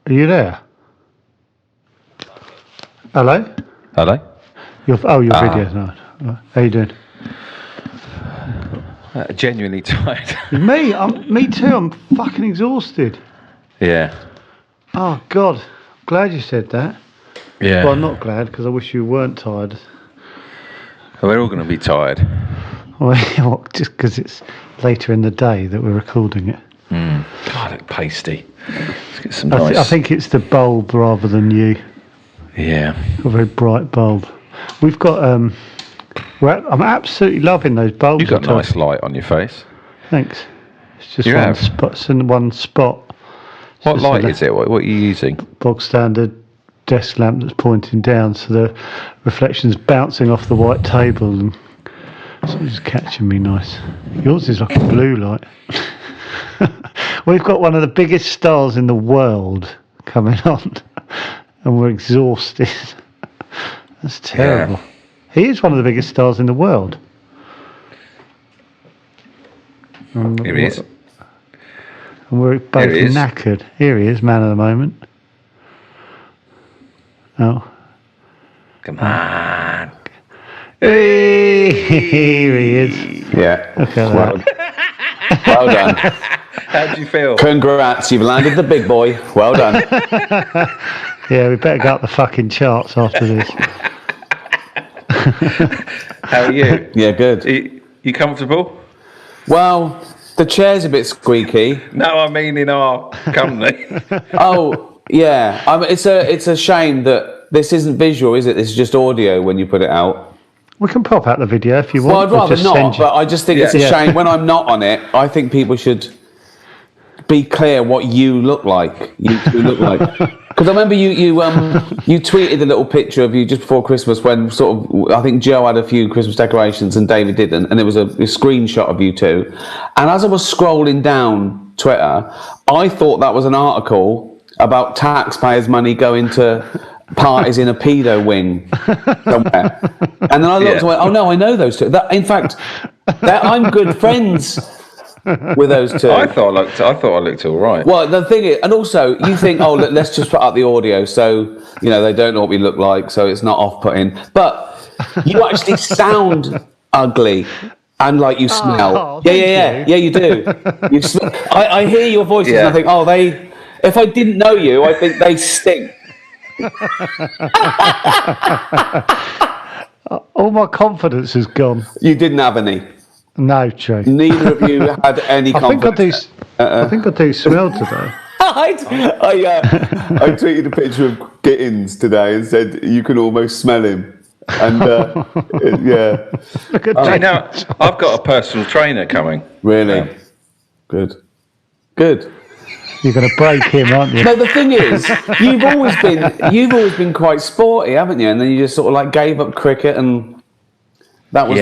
Are you there? Hello? Hello? Your video's not. How you doing? Genuinely tired. Me too. I'm fucking exhausted. Yeah. Oh, God. Glad you said that. Yeah. Well, I'm not glad, because I wish you weren't tired. We're all going to be tired. Well, just because it's later in the day that we're recording it. God, look pasty. Let's get some nice... I think it's the bulb rather than you. Yeah. A very bright bulb. We've got... I'm absolutely loving those bulbs. You've got nice light on your face. Thanks. It's just one spot. It's in one spot. What light is it? What are you using? Bog standard desk lamp that's pointing down, so the reflection's bouncing off the white table and so it's catching me nice. Yours is like a blue light. We've got one of the biggest stars in the world coming on and we're exhausted. That's terrible. Yeah. He is one of the biggest stars in the world. Here he is. And we're both knackered. Here he is, man of the moment. Oh. Come on. Hey, here he is. Yeah. Okay. Well done. How do you feel? Congrats, you've landed the big boy. Well done. Yeah, we better go up the fucking charts after this. How are you? Yeah, good. You comfortable? Well, the chair's a bit squeaky. No, I mean in our company. Oh, yeah. It's a shame that this isn't visual, is it? This is just audio when you put it out. We can pop out the video if you want. Well, I'd rather not, but I just think it's a shame. When I'm not on it, I think people should be clear what you look like. You look like. Because I remember you tweeted a little picture of you just before Christmas when sort of, I think Joe had a few Christmas decorations and David didn't, and it was a screenshot of you two. And as I was scrolling down Twitter, I thought that was an article about taxpayers' money going to parties in a pedo wing somewhere. And then I looked and went, oh no, I know those two. In fact, I'm good friends with those two. I thought I looked all right. Well, the thing is, and also you think, oh, let's just put up the audio so they don't know what we look like, so it's not off-putting. But you actually sound ugly and like you smell. Yeah, you do. I hear your voices and I think, if I didn't know you, I think they stink. All my confidence is gone. You didn't have any. No, Joe. Neither of you had any confidence. I think I do smell today. I tweeted a picture of Gittins today and said you can almost smell him. And yeah. Look at now I've got a personal trainer coming. Really? Good. You're going to break him, aren't you? No, the thing is, you've always been quite sporty, haven't you? And then you just sort of like gave up cricket, and that was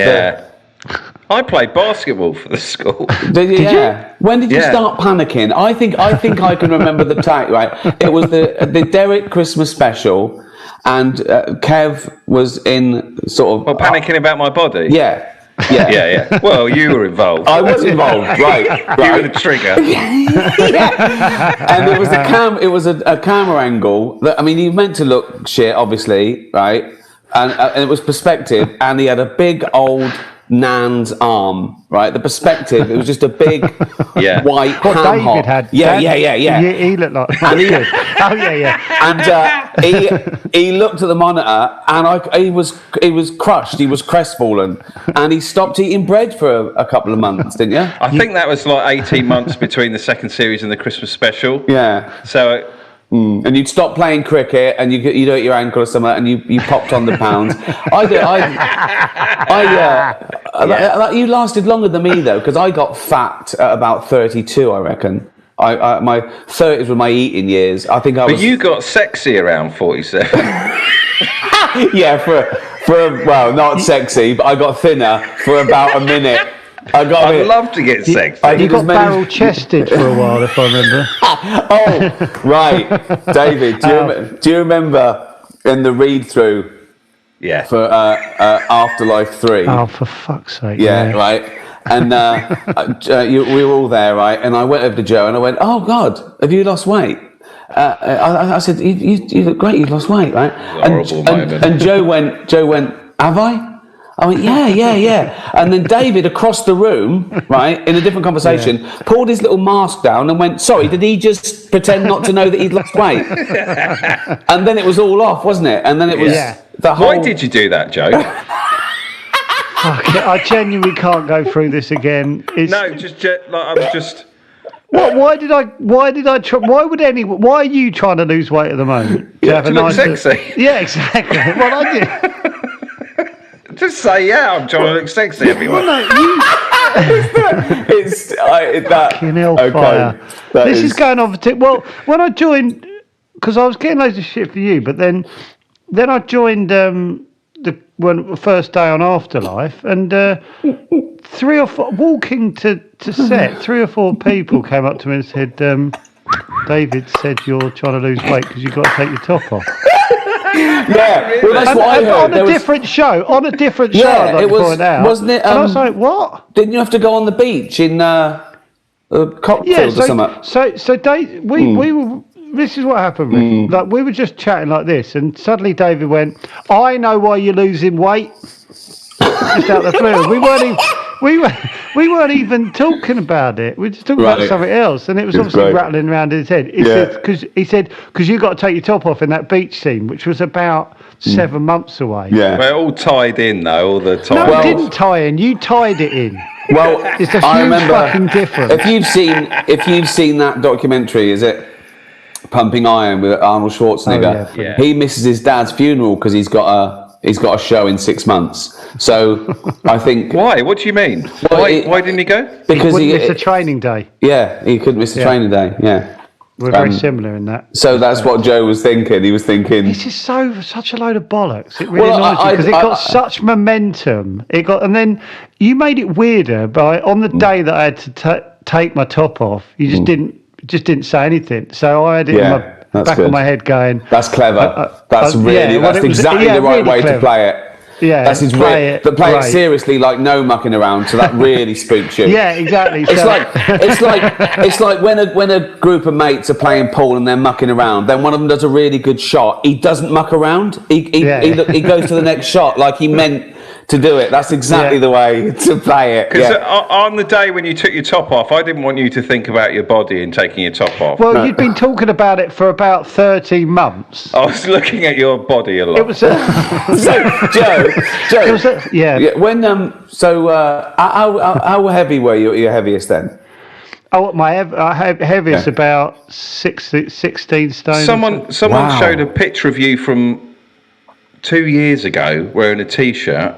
I played basketball for the school. Did you? When did you start panicking? I think I can remember the time. Right, it was the Derek Christmas special, and Kev was in sort of panicking about my body. Yeah. Well, you were involved. I was involved, right. You were the trigger. And it was a camera angle that, I mean, he meant to look shit, obviously, right? And it was perspective, and he had a big old Nan's arm, right? The perspective, it was just a big white ham David had. Yeah. He looked like. And he looked at the monitor, and he was crushed. He was crestfallen, and he stopped eating bread for a couple of months, didn't you? I think that was like 18 months between the second series and the Christmas special. Yeah. So. And you'd stop playing cricket, and you'd hurt your ankle or something, and you popped on the pounds. You lasted longer than me though, because I got fat at about 32, I reckon. My 30s were my eating years. I think I was. But you got sexy around 47. Yeah, well, not sexy, but I got thinner for about a minute. I'd love to get sexy. You got barrel-chested for a while, if I remember. Oh, right. David, do you remember in the read-through for Afterlife 3? Oh, for fuck's sake. Yeah, right. And we were all there, right? And I went over to Joe and I went, oh, God, have you lost weight? I said, you look great. You've lost weight, right? Horrible moment. And Joe went, have I? I went, yeah. And then David across the room, right, in a different conversation, pulled his little mask down and went, sorry, did he just pretend not to know that he'd lost weight? And then it was all off, wasn't it? And then it was the whole... Why did you do that, Joe? I genuinely can't go through this again. I'm just... Why did I try? Why are you trying to lose weight at the moment? To look sexy. Yeah, exactly. Well, I did. Just say, I'm trying to look sexy, everyone. Well, no, fucking hellfire. This is going on for well, when I joined, because I was getting loads of shit for you, but then I joined the first day on Afterlife, and 3 or 4 walking to set, 3 or 4 people came up to me and said, David said you're trying to lose weight because you've got to take your top off. Yeah, well, that's what I heard. On a different show, I'd like to point out. Wasn't it? And I was like, what? Didn't you have to go on the beach in cocktails or something? So Dave, we were. This is what happened, Rick. Like, we were just chatting like this, and suddenly David went, I know why you're losing weight. Just out the blue. We weren't even talking about it. We were just talking about something else, and it was obviously rattling around in his head. He said, because you got to take your top off in that beach scene, which was about 7 months away. Yeah, we're all tied in though, all the time. No, it didn't tie in. You tied it in. Well, it's a huge fucking difference. If you've seen that documentary, is it Pumping Iron with Arnold Schwarzenegger? Oh, yeah. He misses his dad's funeral because he's got a show in 6 months. So I think. Why? What do you mean? Why didn't he go? Because he missed a training day. Yeah, he couldn't miss a training day. Yeah. We're very similar in that. So that's what Joe was thinking. He was thinking, this is such a load of bollocks. It really annoys me because it got such momentum. And then you made it weirder by on the day that I had to take my top off. You just didn't say anything. So I had it in my back of my head going, that's clever. That's exactly the right way to play it. Yeah, that's play it seriously, like no mucking around. So that really spooks you. Yeah, exactly. It's like when a group of mates are playing pool and they're mucking around. Then one of them does a really good shot. He doesn't muck around. He goes to the next shot like he meant to do it. That's exactly the way to play it. Because on the day when you took your top off, I didn't want you to think about your body and taking your top off. Well, you'd been talking about it for about 13 months. I was looking at your body a lot. It was so, Joe. It was when how heavy were you at your heaviest then? Oh, my heaviest about 16 stone. Someone showed a picture of you from 2 years ago wearing a t-shirt,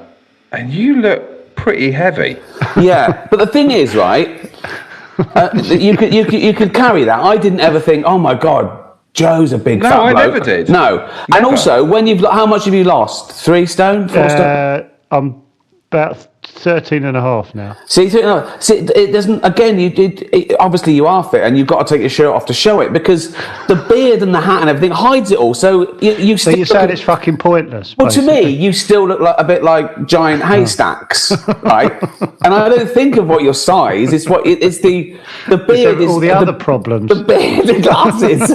and you look pretty heavy. Yeah, but the thing is, right? You could carry that. I didn't ever think, oh my God, Joe's a big fat bloke. No, I never did. No, never. And also, how much have you lost? 3 stone, 4 stone? I'm about 13 and a half now. See, it doesn't. Again, obviously you are fit, and you've got to take your shirt off to show it because the beard and the hat and everything hides it all. So you're saying it's fucking pointless. Well, basically. To me, you still look like a bit like giant haystacks, right? And I don't think of what your size. It's the beard. All the other problems. The beard, the glasses.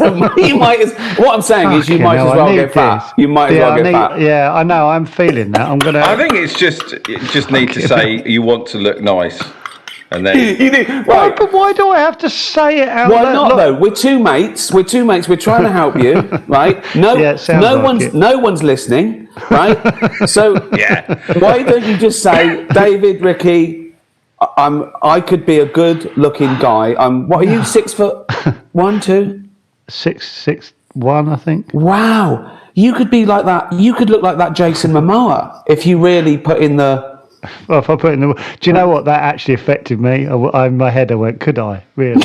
What I'm saying is, you might as well get fat. You might as well get fat. Yeah, I know. I'm feeling that. I think it's just need to say you want to look nice, and then you do. Right. But why do I have to say it out loud? Why not though? We're two mates. We're trying to help you, right? No one's listening, right? So why don't you just say, David, Ricky, I could be a good-looking guy. What are you? 6'1", 2? 6'1", I think. Wow, you could be like that. You could look like that Jason Momoa if you really put in the. Well, if I put in the, do you know what that actually affected me? In my head, I went, "Could I really?" But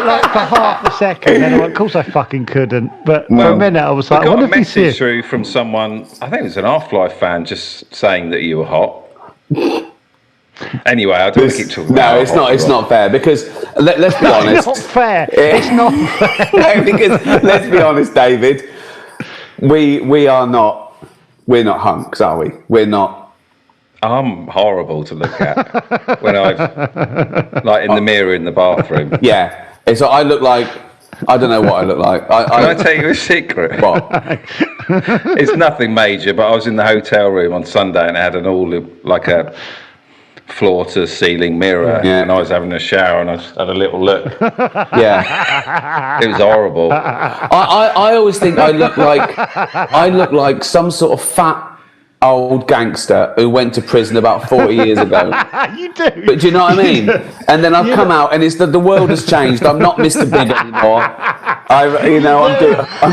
like for half a second, then I went, "Of course, I fucking couldn't." But for a minute, I was like, "I got a message through from someone. I think it was an Afterlife fan, just saying that you were hot." Anyway, I don't want to keep talking. No, it's not. It's not fair because let's be honest. It's not fair. It's not fair. No, because let's be honest, David. We are not. We're not hunks, are we? We're not. I'm horrible to look at when I've, like in the mirror in the bathroom. Yeah, So I look like, I don't know what I look like. Can I tell you a secret? What? It's nothing major, but I was in the hotel room on Sunday and it had like a floor to ceiling mirror, and I was having a shower and I just had a little look. Yeah. It was horrible. I always think I look like some sort of fat old gangster who went to prison about 40 years ago. You do. But do you know what I mean? And then I've come out and it's the world has changed. I'm not Mr. Big anymore. I'm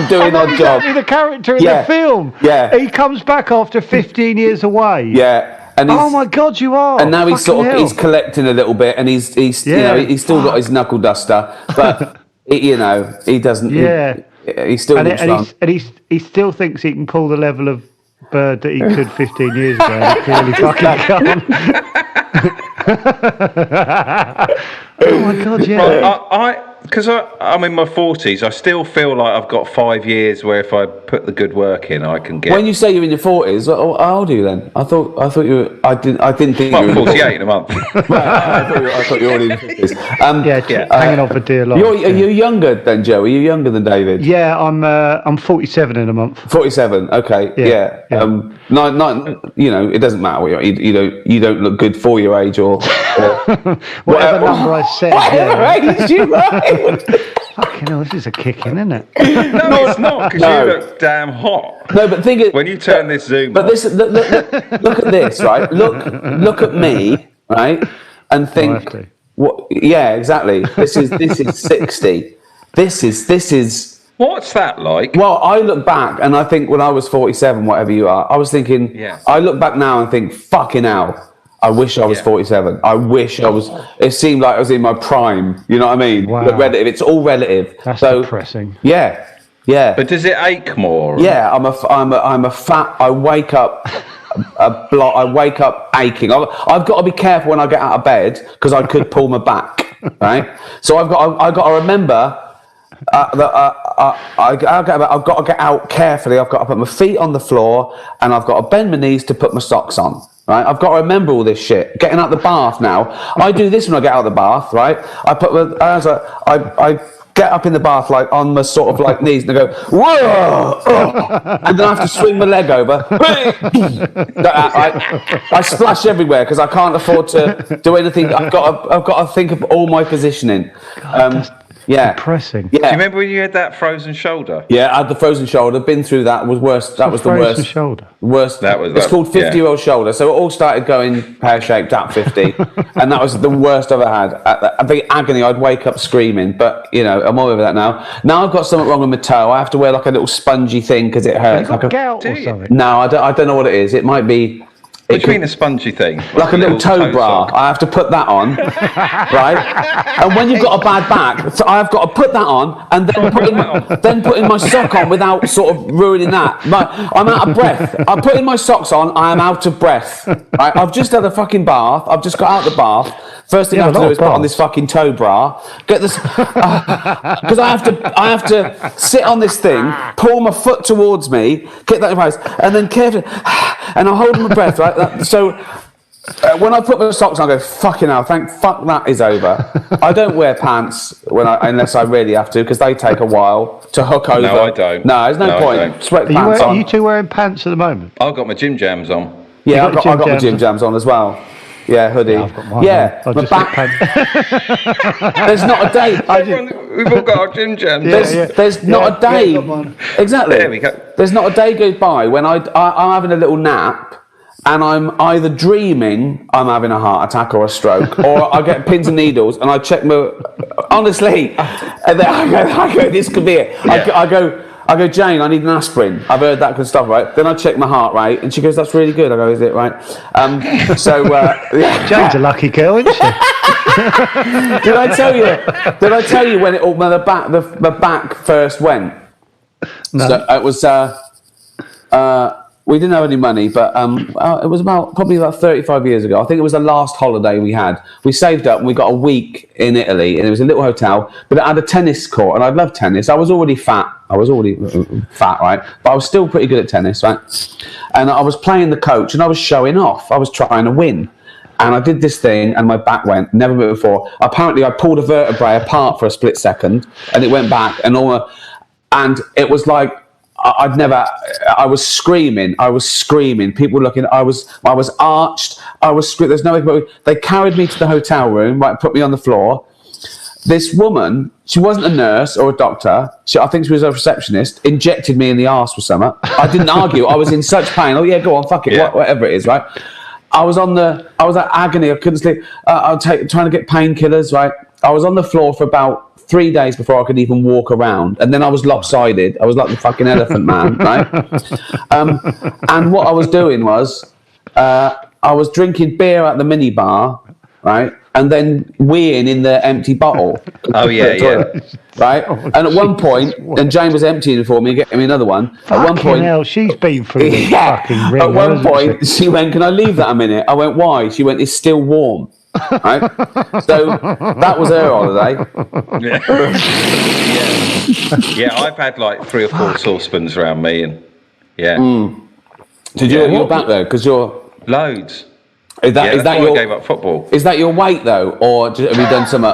doing odd job. Exactly the character in the film. Yeah. He comes back after 15 years away. Yeah. And oh my God, you are! And now he's he's collecting a little bit, and he's he's still got his knuckle duster, but he doesn't. Yeah, he still and he still thinks he can pull the level of Bird that he could 15 years ago. And he clearly fucking can't. Oh my God, yeah. Because I'm in my 40s, I still feel like I've got 5 years where if I put the good work in, I can get. When you say you're in your 40s, how old are you then? I thought you were. I didn't think you were. 48 in a month. I thought you were already in your 50s. Hanging on for dear life. Are you younger than Joe? Are you younger than David? Yeah, I'm 47 in a month. 47. Okay. Yeah. It doesn't matter what you don't look good for your age or whatever number I said. Whatever age you right. Fucking hell, this is a kicking, isn't it? No, it's not, because you look damn hot. No, but think it. When you turn this zoom but off. this, look at this, right? Look at me, right? And think, what? Yeah, exactly. This is 60. This is. What's that like? Well, I look back and I think when I was 47, whatever you are, I was thinking. Yeah. I look back now and think, fucking hell. I wish I was 47. I wish I was. It seemed like I was in my prime. You know what I mean? Wow. But relative. It's all relative. That's depressing. Yeah. But does it ache more? Yeah. I'm a fat. I wake up. I wake up aching. I've got to be careful when I get out of bed because I could pull my back. Right. So I've got to remember. I've got to get out carefully. I've got to put my feet on the floor and I've got to bend my knees to put my socks on. Right, I've got to remember all this shit. Getting out the bath now, I do this when I get out of the bath. Right, I get up in the bath like on my sort of like knees and I go whoa, and then I have to swing my leg over. I splash everywhere because I can't afford to do anything. I've got to think of all my positioning. Depressing. Yeah. Do you remember when you had that frozen shoulder? Yeah, I had the frozen shoulder. Been through that. Was worse. That was the worst. Frozen shoulder. Worst. It's called 50-year-old shoulder. So it all started going pear-shaped at 50, and that was the worst I've ever had. At the agony, I'd wake up screaming. But I'm all over that now. Now I've got something wrong with my toe. I have to wear like a little spongy thing because it hurts. Like gout or something. No, I don't know what it is. It might be. What do you mean a spongy thing? Like a little toe bra. I have to put that on, right? And when you've got a bad back, so I have got to put that on and then putting my sock on without sort of ruining that. I'm out of breath. I'm putting my socks on. I am out of breath. Right? I've just had a fucking bath. I've just got out of the bath. First thing I have to do is put on this fucking toe bra. Get this because I have to sit on this thing, pull my foot towards me, get that in place, and then carefully, and I'm holding my breath, right? So when I put my socks on, I go, fucking hell, fuck that is over. I don't wear pants unless I really have to because they take a while to hook over. No, I don't. No, there's no point. Are you two wearing pants at the moment? I've got my gym jams on. Yeah, I've got my gym jams on as well. Yeah, hoodie. Yeah, I've got mine on. My back. There's not a day. We've all got our gym jams. There's not a day. Exactly. There we go. There's not a day goes by when I'm having a little nap and I'm either dreaming I'm having a heart attack or a stroke, or I get pins and needles and I check my. Honestly, and then I go. This could be it. Yeah. I go, Jane, I need an aspirin. I've heard that good stuff, right? Then I check my heart rate, and she goes, "That's really good." I go, "Is it right?" Jane's a lucky girl, isn't she? Did I tell you when the back first went? No. So it was. We didn't have any money, but it was probably about 35 years ago. I think it was the last holiday we had. We saved up and we got a week in Italy, and it was a little hotel, but it had a tennis court, and I love tennis. I was already fat, right? But I was still pretty good at tennis, right? And I was playing the coach, and I was showing off. I was trying to win. and I did this thing, and my back went. Never before. Apparently, I pulled a vertebrae apart for a split second, and it went back, and it was like I was screaming. People looking. I was arched. There's no way. They carried me to the hotel room. Right, put me on the floor. This woman, she wasn't a nurse or a doctor. I think she was a receptionist. Injected me in the arse with something. I didn't argue. I was in such pain. Oh yeah, go on, fuck it, whatever it is, right? I was at agony. I couldn't sleep. I was trying to get painkillers, right? I was on the floor for about 3 days before I could even walk around, and then I was lopsided. I was like the fucking Elephant Man, right? And what I was doing was, I was drinking beer at the minibar, right? And then weeing in the empty bottle. Oh yeah. Right? And at one point, and Jane was emptying it for me, getting me another one. At one point, hell, she's been through the fucking ring. At one point, she went, "Can I leave that a minute?" I went, "Why?" She went, "It's still warm." Right? So that was her holiday. Yeah, I've had like 3 or 4 saucepans around me, and Did you're back though? Because you're loads. Is that your? I gave up football. Is that your weight though, or have you done something?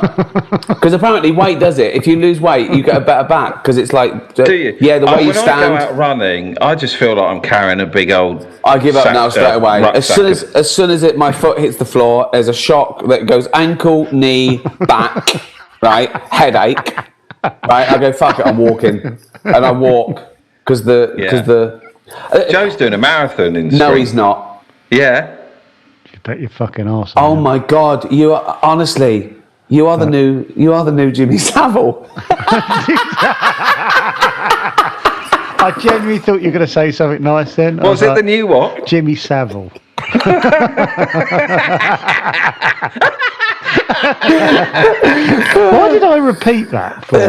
Because apparently weight does it. If you lose weight, you get a better back. Because it's like, do you? Yeah, the way you when stand. When I go out running, I just feel like I'm carrying a big old. I give up now straight away. As soon as my foot hits the floor, there's a shock that goes ankle, knee, back, right, headache, right. I go fuck it. I'm walking, and I walk because Joe's doing a marathon in. No, he's not. Yeah. Bet your fucking arse. Oh my God! You are honestly, you are the new Jimmy Savile. I genuinely thought you were going to say something nice then. Was it like, the new what? Jimmy Savile. Why did I repeat that for?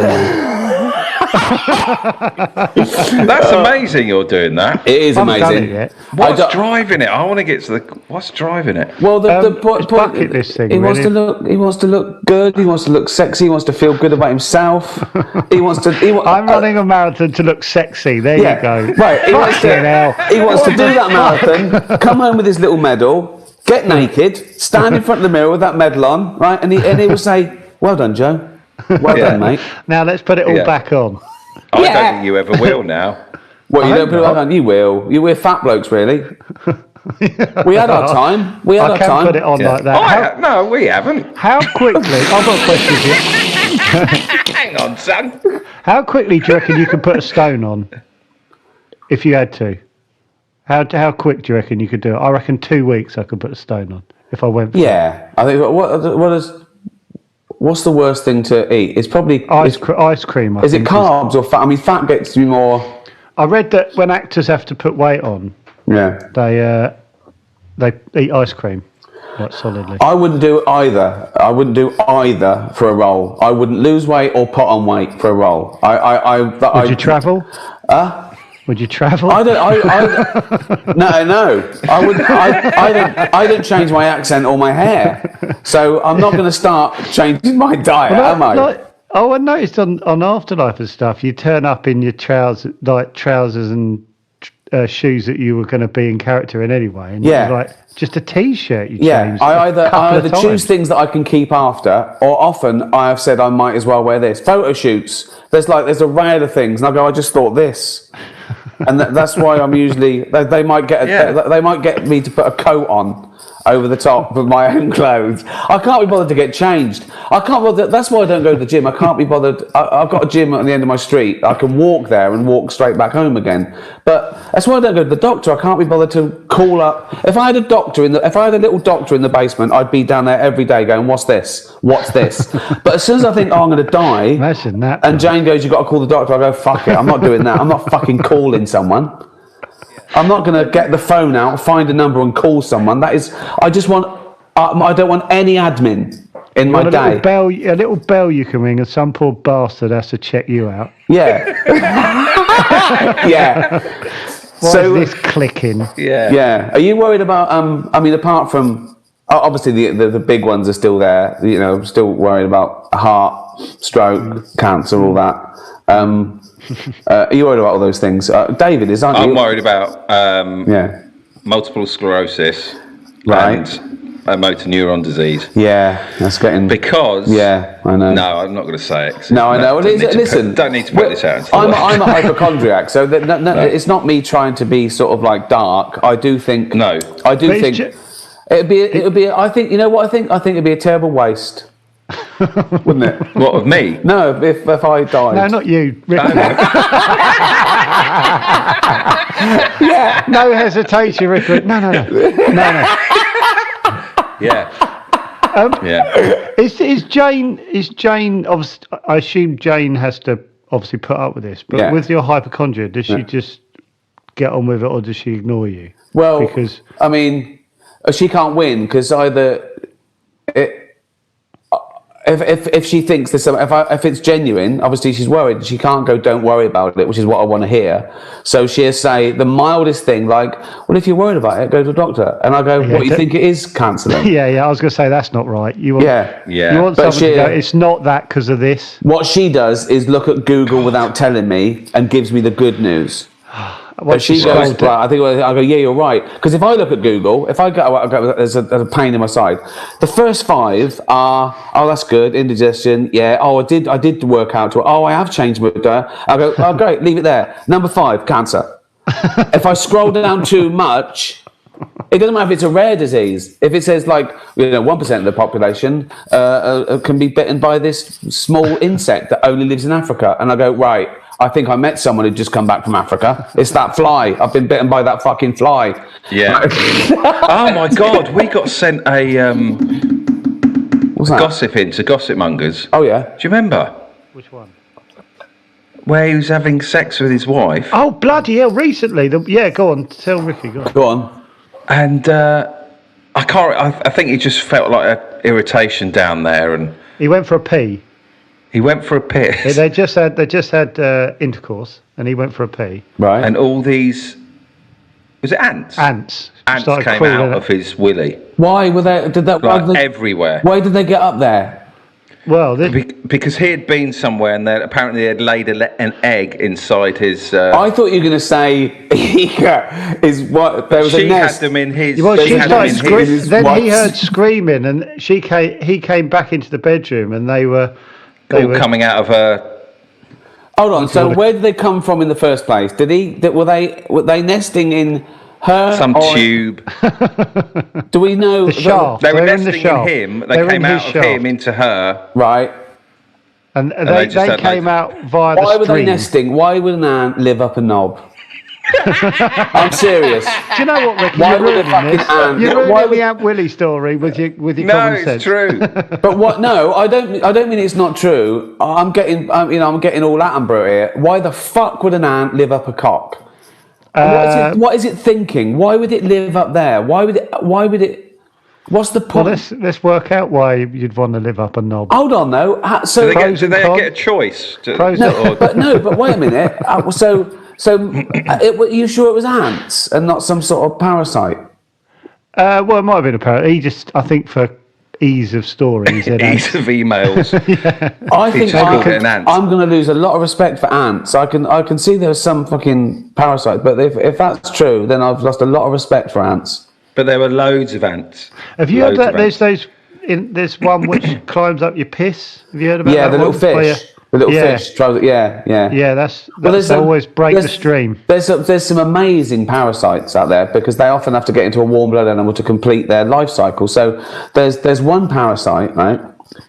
That's amazing you're doing that. It is amazing. Done it yet. What's driving it? I want to get to what's driving it? Well, the bucket list thing. He wants to look good. He wants to look sexy. He wants to feel good about himself. I'm running a marathon to look sexy. There you go. Right. He wants to do that marathon. Come home with his little medal. Get naked. Stand in front of the mirror with that medal on. Right. And he will say, "Well done, Joe. Well done, mate." Now let's put it all back on. I don't think you ever will now. What, you don't put it back on? You will. You wear fat blokes, really. We had our time. I can't put it on like that. No, we haven't. How quickly? I've got a question for you. Hang on, son. How quickly do you reckon you could put a stone on? If you had to. How quick do you reckon you could do it? I reckon 2 weeks I could put a stone on if I went for it. I think what's the worst thing to eat? It's probably ice cream. Is it carbs or fat? I mean, fat gets you more. I read that when actors have to put weight on, they eat ice cream quite solidly. I wouldn't do either. I wouldn't do either for a role. I wouldn't lose weight or put on weight for a role. Would you travel? Would you travel? No. I wouldn't. I don't change my accent or my hair, so I'm not going to start changing my diet, am I? I noticed on Afterlife and stuff, you turn up in your trousers and shoes that you were going to be in character in anyway, and like just a t-shirt. You changed. I either choose things that I can keep after, or often I have said I might as well wear this. Photo shoots. There's a rail of things, and I go, I just thought this. And that's why I'm usually they might get me to put a coat on over the top of my own clothes. I can't be bothered to get changed. I can't bother. That's why I don't go to the gym. I can't be bothered. I've got a gym at the end of my street. I can walk there and walk straight back home again. But that's why I don't go to the doctor. I can't be bothered to call up. If I had a little doctor in the basement, I'd be down there every day going, "What's this? What's this?" But as soon as I think, "Oh, I'm going to die," imagine that. And Jane goes, "You've got to call the doctor." I go, "Fuck it. I'm not doing that. I'm not fucking calling someone. I'm not going to get the phone out, find a number and call someone. I don't want any admin in my day. A little bell you can ring and some poor bastard has to check you out. Yeah. Yeah. Why is this clicking? Yeah. Yeah. Are you worried about, apart from, obviously the big ones are still there, still worried about heart, stroke, cancer, all that. Are you worried about all those things? David aren't you? I'm worried about multiple sclerosis, right? motor neuron disease. Yeah, that's getting... Because... Yeah, I know. No, I'm not going to say it. No, I know. Listen... Don't need to put this out. I'm a hypochondriac, so it's not me trying to be sort of like dark. I do think... No. I do think... It'd be... I think... You know what I think? I think it'd be a terrible waste. Wouldn't it? What, of me? No, if I died. No, not you. Rick. Yeah. No hesitation, Rick. No. Yeah. Yeah. Is Jane? Obviously, I assume Jane has to obviously put up with this. But with your hypochondria, does she just get on with it, or does she ignore you? Well, because I mean, she can't win because either if she thinks there's some, if it's genuine, obviously she's worried. She can't go, don't worry about it, which is what I want to hear. So she'll say the mildest thing, like, well, if you're worried about it, go to a doctor. And I go, what, you think it is cancer then? Yeah, I was going to say that's not right. You want, you want someone to go, it's not that because of this. What she does is look at Google without telling me and gives me the good news. But she goes, right, I go, yeah, you're right. Because if I look at Google, if I go there's a pain in my side. The first 5 are, oh, that's good, indigestion, yeah. Oh, I did work out. I have changed my diet. I go, oh, great, leave it there. Number 5, cancer. If I scroll down too much, it doesn't matter if it's a rare disease. If it says like 1% of the population can be bitten by this small insect that only lives in Africa, and I go, right. I think I met someone who'd just come back from Africa. It's that fly. I've been bitten by that fucking fly. Yeah. Oh my God, we got sent a gossip into Gossip Mongers. Oh yeah. Do you remember? Which one? Where he was having sex with his wife. Oh bloody hell! Recently, go on. Tell Ricky. Go on. And I can't. I think he just felt like an irritation down there, and he went for a pee. He went for a piss. They just had intercourse, and he went for a pee. Right. And all these, was it ants? Ants Came out of his willy. Why were they? Everywhere. Why did they get up there? Well, because he had been somewhere, and apparently they had laid an egg inside his. I thought you were going to say is what there was she a nest. had them in his. Well, she started then he heard screaming, and he came back into the bedroom, and they were coming out of her. Hold on. So where did they come from in the first place? Were they nesting in her? Some tube. Do we know the shaft? They were nesting in him. They came out of him into her. Right. And they came out via the stream. Why were they nesting? Why would an ant live up a knob? I'm serious. Do you know what, Ricky? Why would a fucking ant? You're ruining the Aunt Willie story with your common sense. No, it's true. But what? No, I don't mean it's not true. I'm getting all Attenborough here. Why the fuck would an ant live up a cock? What is it thinking? Why would it live up there? Why would it? What's the point? Well, let's work out why you'd want to live up a knob. Hold on, though. So do they get a choice? But wait a minute. So, you sure it was ants and not some sort of parasite? Well, it might have been a parasite. I think for ease of story, he said ease of emails. I think I'm going to lose a lot of respect for ants. I can see there's some fucking parasite, but if that's true, then I've lost a lot of respect for ants. But there were loads of ants. Have you heard that? There's one which climbs up your piss. Have you heard about that? Yeah, the little fish. The little fish, yeah. Yeah, that's always break the stream. There's some amazing parasites out there because they often have to get into a warm blood animal to complete their life cycle. So there's one parasite, right,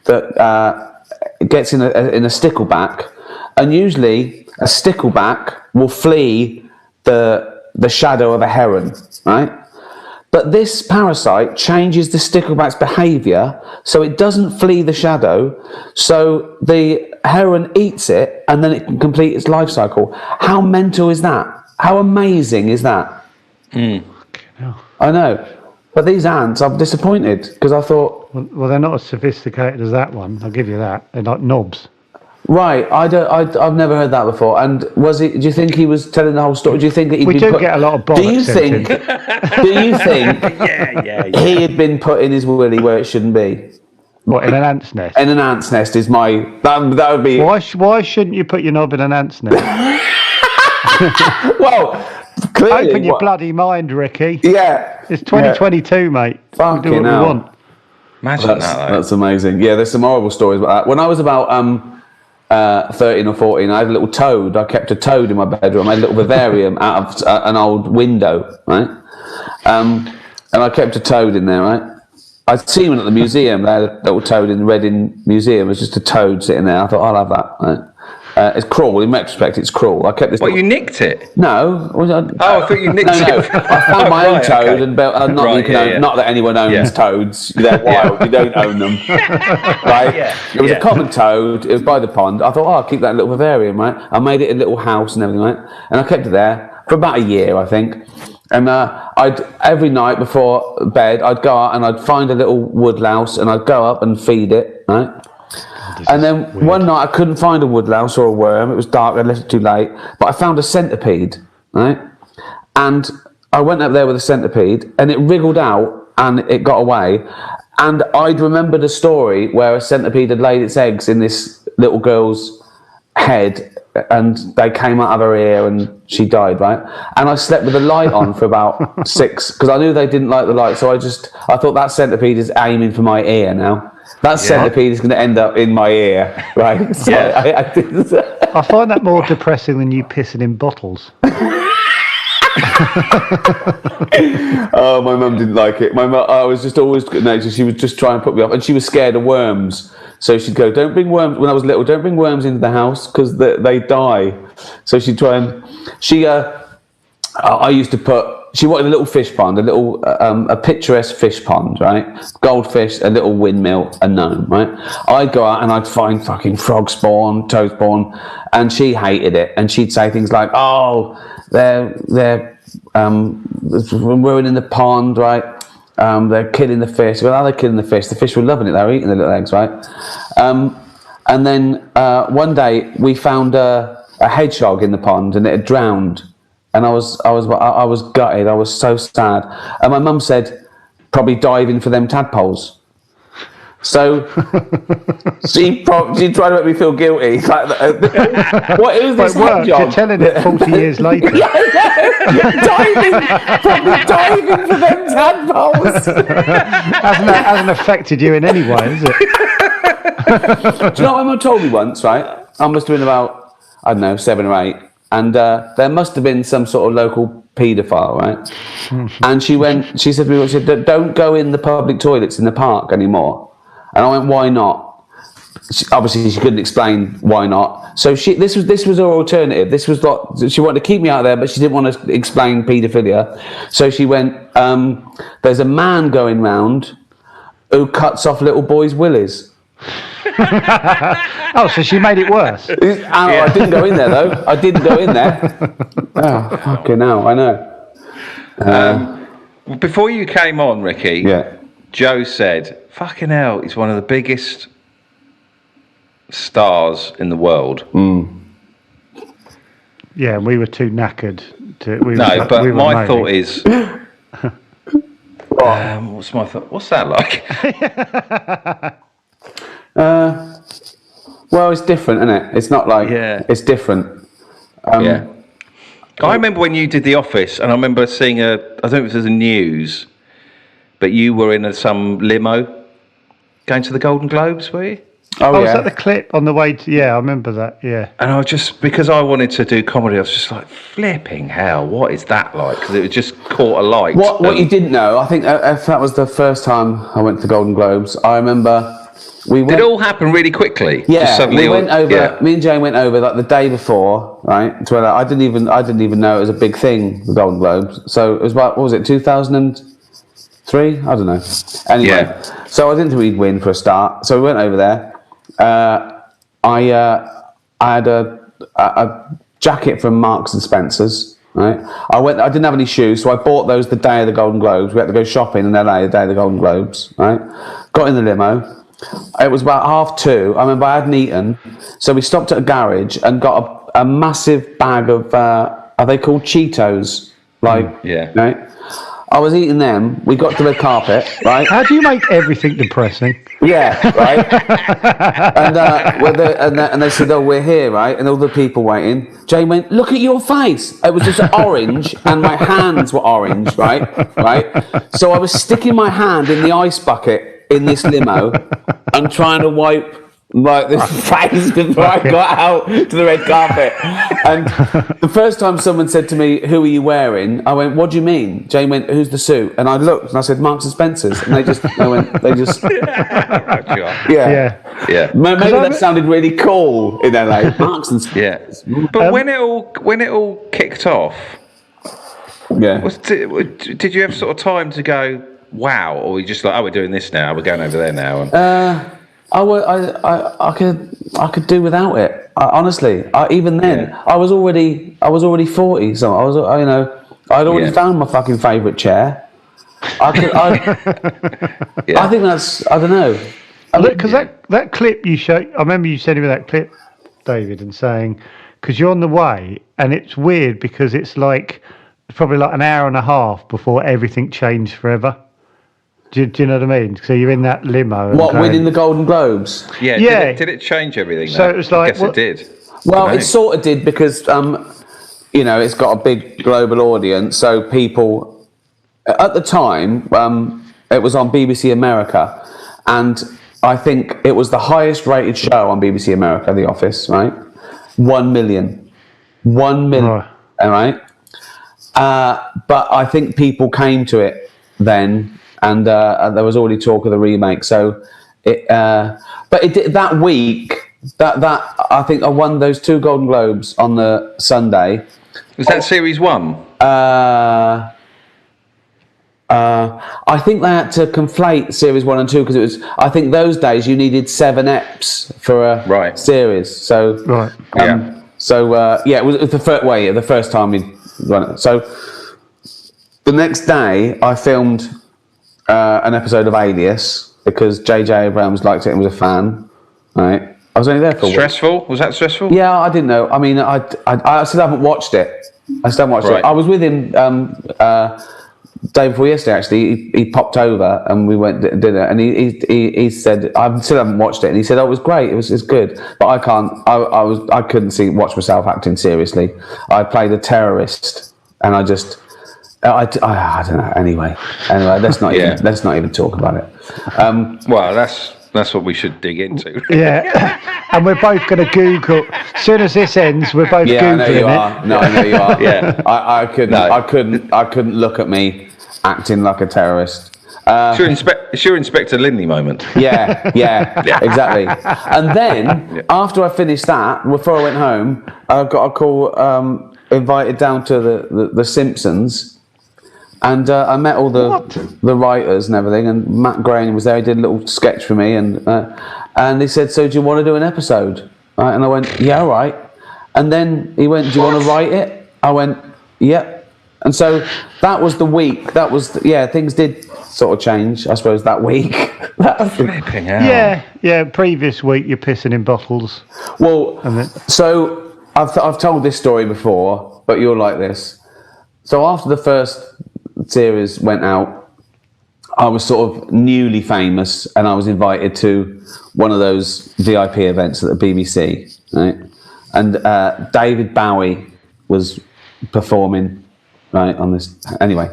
that gets in a stickleback, and usually a stickleback will flee the shadow of a heron, right? But this parasite changes the stickleback's behaviour so it doesn't flee the shadow, so the heron eats it and then it can complete its life cycle. How mental is that? How amazing is that? I know. But these ants, I'm disappointed because I thought... Well, they're not as sophisticated as that one, I'll give you that. They're like knobs. Right, I've never heard that before. And do you think he was telling the whole story? Do you think that we do get a lot of bollocks? Do you think he had been put in his willy where it shouldn't be? What, in an ant's nest? In an ant's nest is that would be... Why shouldn't you put your knob in an ant's nest? Well, Clearly, Open your bloody mind, Ricky. Yeah. It's 2022, mate. We do what we want. Imagine that, though. That's amazing. Yeah, there's some horrible stories about that. When I was about 13 or 14, I had a little toad. I kept a toad in my bedroom. I had a little vivarium out of an old window, right? And I kept a toad in there, right? I'd seen one at the museum. They had a little toad in the Reading Museum. It was just a toad sitting there. I thought, I'll have that. Right? It's cruel. In retrospect, it's cruel. I kept this. What, you nicked it? No. I thought you nicked it. I found my own toad and built. Not that anyone owns toads. They're wild. You don't own them. Right? It was a common toad. It was by the pond. I thought, I'll keep that little vivarium, right? I made it a little house and everything, right? And I kept it there for about a year, I think. And I'd every night before bed, I'd go out and I'd find a little woodlouse and I'd go up and feed it, right? And then one night I couldn't find a woodlouse or a worm. It was dark. I left it too late. But I found a centipede, right? And I went up there with a centipede, and it wriggled out and it got away. And I'd remembered a story where a centipede had laid its eggs in this little girl's head, and they came out of her ear and she died, right? And I slept with the light on for about 6, because I knew they didn't like the light. So I thought that centipede is aiming for my ear now. That centipede is going to end up in my ear, right? So I find that more depressing than you pissing in bottles. Oh, my mum didn't like it. My mum, I was just always she would just try and put me off, and she was scared of worms. So she'd go, "Don't bring worms." When I was little, don't bring worms into the house because they die. So she'd try and I used to put. She wanted a little fish pond, a picturesque fish pond, right? Goldfish, a little windmill, a gnome, right? I'd go out and I'd find fucking frog spawn, toad spawn, and she hated it. And she'd say things like, "Oh, they're ruining the pond, right? They're killing the fish." Well, how are they killing the fish? The fish were loving it. They were eating the little eggs, right? And then one day we found a hedgehog in the pond, and it had drowned. And I was gutted. I was so sad. And my mum said, "Probably diving for them tadpoles." So she tried to make me feel guilty. Like, what is this hedgehog? You're telling it 40 years later. Probably diving for them tadpoles. hasn't affected you in any way, has it? Do you know what my mum told me once, right? I must have been about, I don't know, 7 or 8. And there must have been some sort of local paedophile, right? And she said to me, "Don't go in the public toilets in the park anymore." And I went, "Why not?" Obviously, she couldn't explain why not. So this was her alternative. This was like, she wanted to keep me out there, but she didn't want to explain paedophilia. So she went, "There's a man going round who cuts off little boys' willies." Oh, so she made it worse. I didn't go in there though. I didn't go in there. Oh, fucking hell, I know. Before you came on, Ricky, Yeah. Joe said, "Fucking hell, he's one of the biggest stars in the world." Yeah, and we were too knackered to. But my thought is, what's my thought? What's that like? Well, it's different, isn't it? It's not like it's different. I remember when you did The Office, and I remember seeing I don't know if it was the news, but you were in some limo going to the Golden Globes, were you? Oh, was that the clip on the way to? Yeah, I remember that. Yeah. And I just, because I wanted to do comedy, I was just like, flipping hell, what is that like? Because it just caught a light. What you didn't know, I think if that was the first time I went to the Golden Globes, I remember. Did it all happen really quickly? Yeah, we went over. Me and Jane went over like the day before, right? To I didn't even know it was a big thing, the Golden Globes. So it was about, what was it, 2003? I don't know. Anyway, so I didn't think we'd win for a start. So we went over there. I had a jacket from Marks and Spencer's. Right, I didn't have any shoes, so I bought those the day of the Golden Globes. We had to go shopping in LA the day of the Golden Globes. Right, got in the limo. It was about 2:30. I remember I hadn't eaten, so we stopped at a garage and got a massive bag of, are they called Cheetos? Like, yeah. Right? I was eating them. We got to the red carpet, right? How do you make everything depressing? Yeah, right. And they said, "Oh, we're here, right?" And all the people waiting. Jane went, "Look at your face." It was just orange, and my hands were orange, right? So I was sticking my hand in the ice bucket in this limo and trying to wipe this face before I got out to the red carpet. And the first time someone said to me, "Who are you wearing?" I went, "What do you mean?" Jane went, "Who's the suit?" And I looked and I said, "Marks and Spencer's." And they just Yeah. Maybe that sounded really cool in LA. Marks and Spencer's. Yeah. But when it all kicked off, did you have sort of time to go, wow, or were you just like, oh, we're doing this now, we're going over there now? And... I could do without it. Honestly, even then, I was already 40, so I'd already found my fucking favourite chair. I think that's, I don't know. Because that clip you showed, I remember you sending me that clip, David, and saying, because you're on the way, and it's weird because it's like probably like an hour and a half before everything changed forever. Do you know what I mean? So you're in that limo. Winning the Golden Globes? Yeah. Did it change everything? So it was like... I guess it did. Well, it sort of did because, it's got a big global audience. So people... At the time, it was on BBC America. And I think it was the highest rated show on BBC America, The Office, right? 1 million. 1 million. Right. All right? But I think people came to it then... And there was already talk of the remake. So, but it did, that week, that I think I won those 2 Golden Globes on the Sunday. Was that series 1? I think they had to conflate series 1 and 2 because it was. I think those days you needed 7 eps for a series. So it was the first time we run it. So the next day I filmed. An episode of Alias because J.J. Abrams liked it and was a fan. Right, I was only there for stressful. Was that stressful? Yeah, I didn't know. I mean, I still haven't watched it. It. I was with him day before yesterday. Actually, he popped over and we went to dinner. And he said I still haven't watched it. And he said, "Oh, it was great. It's good." But I can't. I couldn't watch myself acting seriously. I played a terrorist, and I just. I don't know. Anyway, let's not even talk about it. Well, that's what we should dig into. Yeah, and we're both going to Google. As soon as this ends, we're both Googling I know you are. No, I know you are. Yeah, I couldn't look at me acting like a terrorist. It's your Inspector Lindley moment. Yeah, exactly. And then after I finished that, before I went home, I got a call. Invited down to the Simpsons. And I met all the writers and everything, and Matt Groening was there. He did a little sketch for me, and he said, "So do you want to do an episode?" Right? And I went, "Yeah, all right." And then he went, "Do you want to write it?" I went, "Yeah." And so that was the week. That was things did sort of change, I suppose, that week. Flipping out. Yeah. Previous week, you're pissing in bottles. Well, so I've told this story before, but you'll like this. So after the first series went out, I was sort of newly famous, and I was invited to one of those VIP events at the BBC, right? And David Bowie was performing, right, on this. Anyway,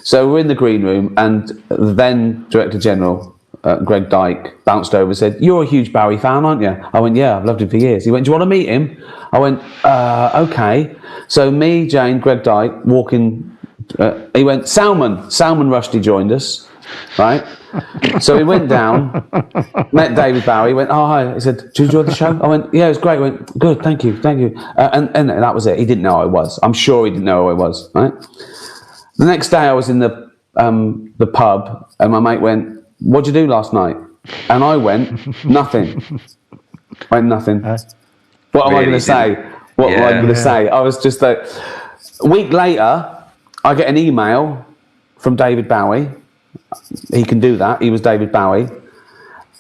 so we're in the green room, and the then Director General, Greg Dyke, bounced over and said, "You're a huge Bowie fan, aren't you?" I went, "Yeah, I've loved him for years." He went, "Do you want to meet him?" I went, "Okay." So me, Jane, Greg Dyke, walking. He went, Salman Rushdie joined us, right? So we went down, met David Bowie, went, "Oh, hi." He said, "Did you enjoy the show?" I went, "Yeah, it was great." He went, "Good, thank you. And that was it. He didn't know who I was. I'm sure he didn't know who I was, right? The next day I was in the pub, and my mate went, "What'd you do last night?" And I went, "Nothing." Nothing. What am I going to say? What am I going to say? I was just like, a week later, I get an email from David Bowie. He can do that. He was David Bowie.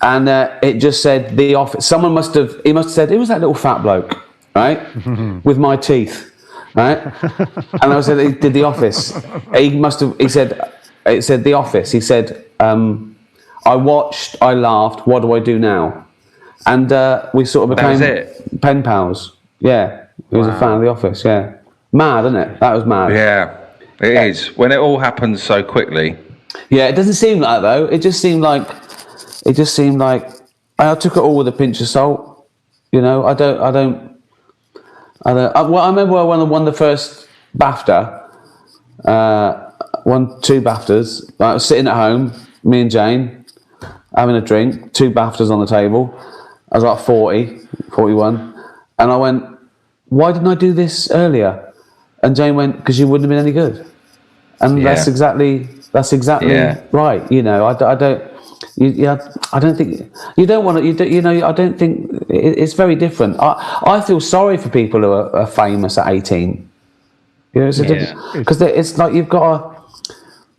And it just said, The Office. He must have said, "Who was that little fat bloke?" Right? With my teeth. Right? And I said, "He did The Office." He said, It said The Office. He said, I watched, I laughed, what do I do now? And we sort of became pen pals. Yeah, he was a fan of The Office, yeah. Mad, isn't it? That was mad. Yeah, it is. When it all happens so quickly. Yeah, it doesn't seem like that, though. It just seemed like I took it all with a pinch of salt. You know, I remember when I won the first BAFTA, won 2 BAFTAs. I was sitting at home, me and Jane, having a drink, 2 BAFTAs on the table. I was like 41, and I went, why didn't I do this earlier? And Jane went, because you wouldn't have been any good. And that's exactly right. You know, I don't think you don't want to. You know, I don't think it's very different. I feel sorry for people who are famous at 18. You know, because it's like you've got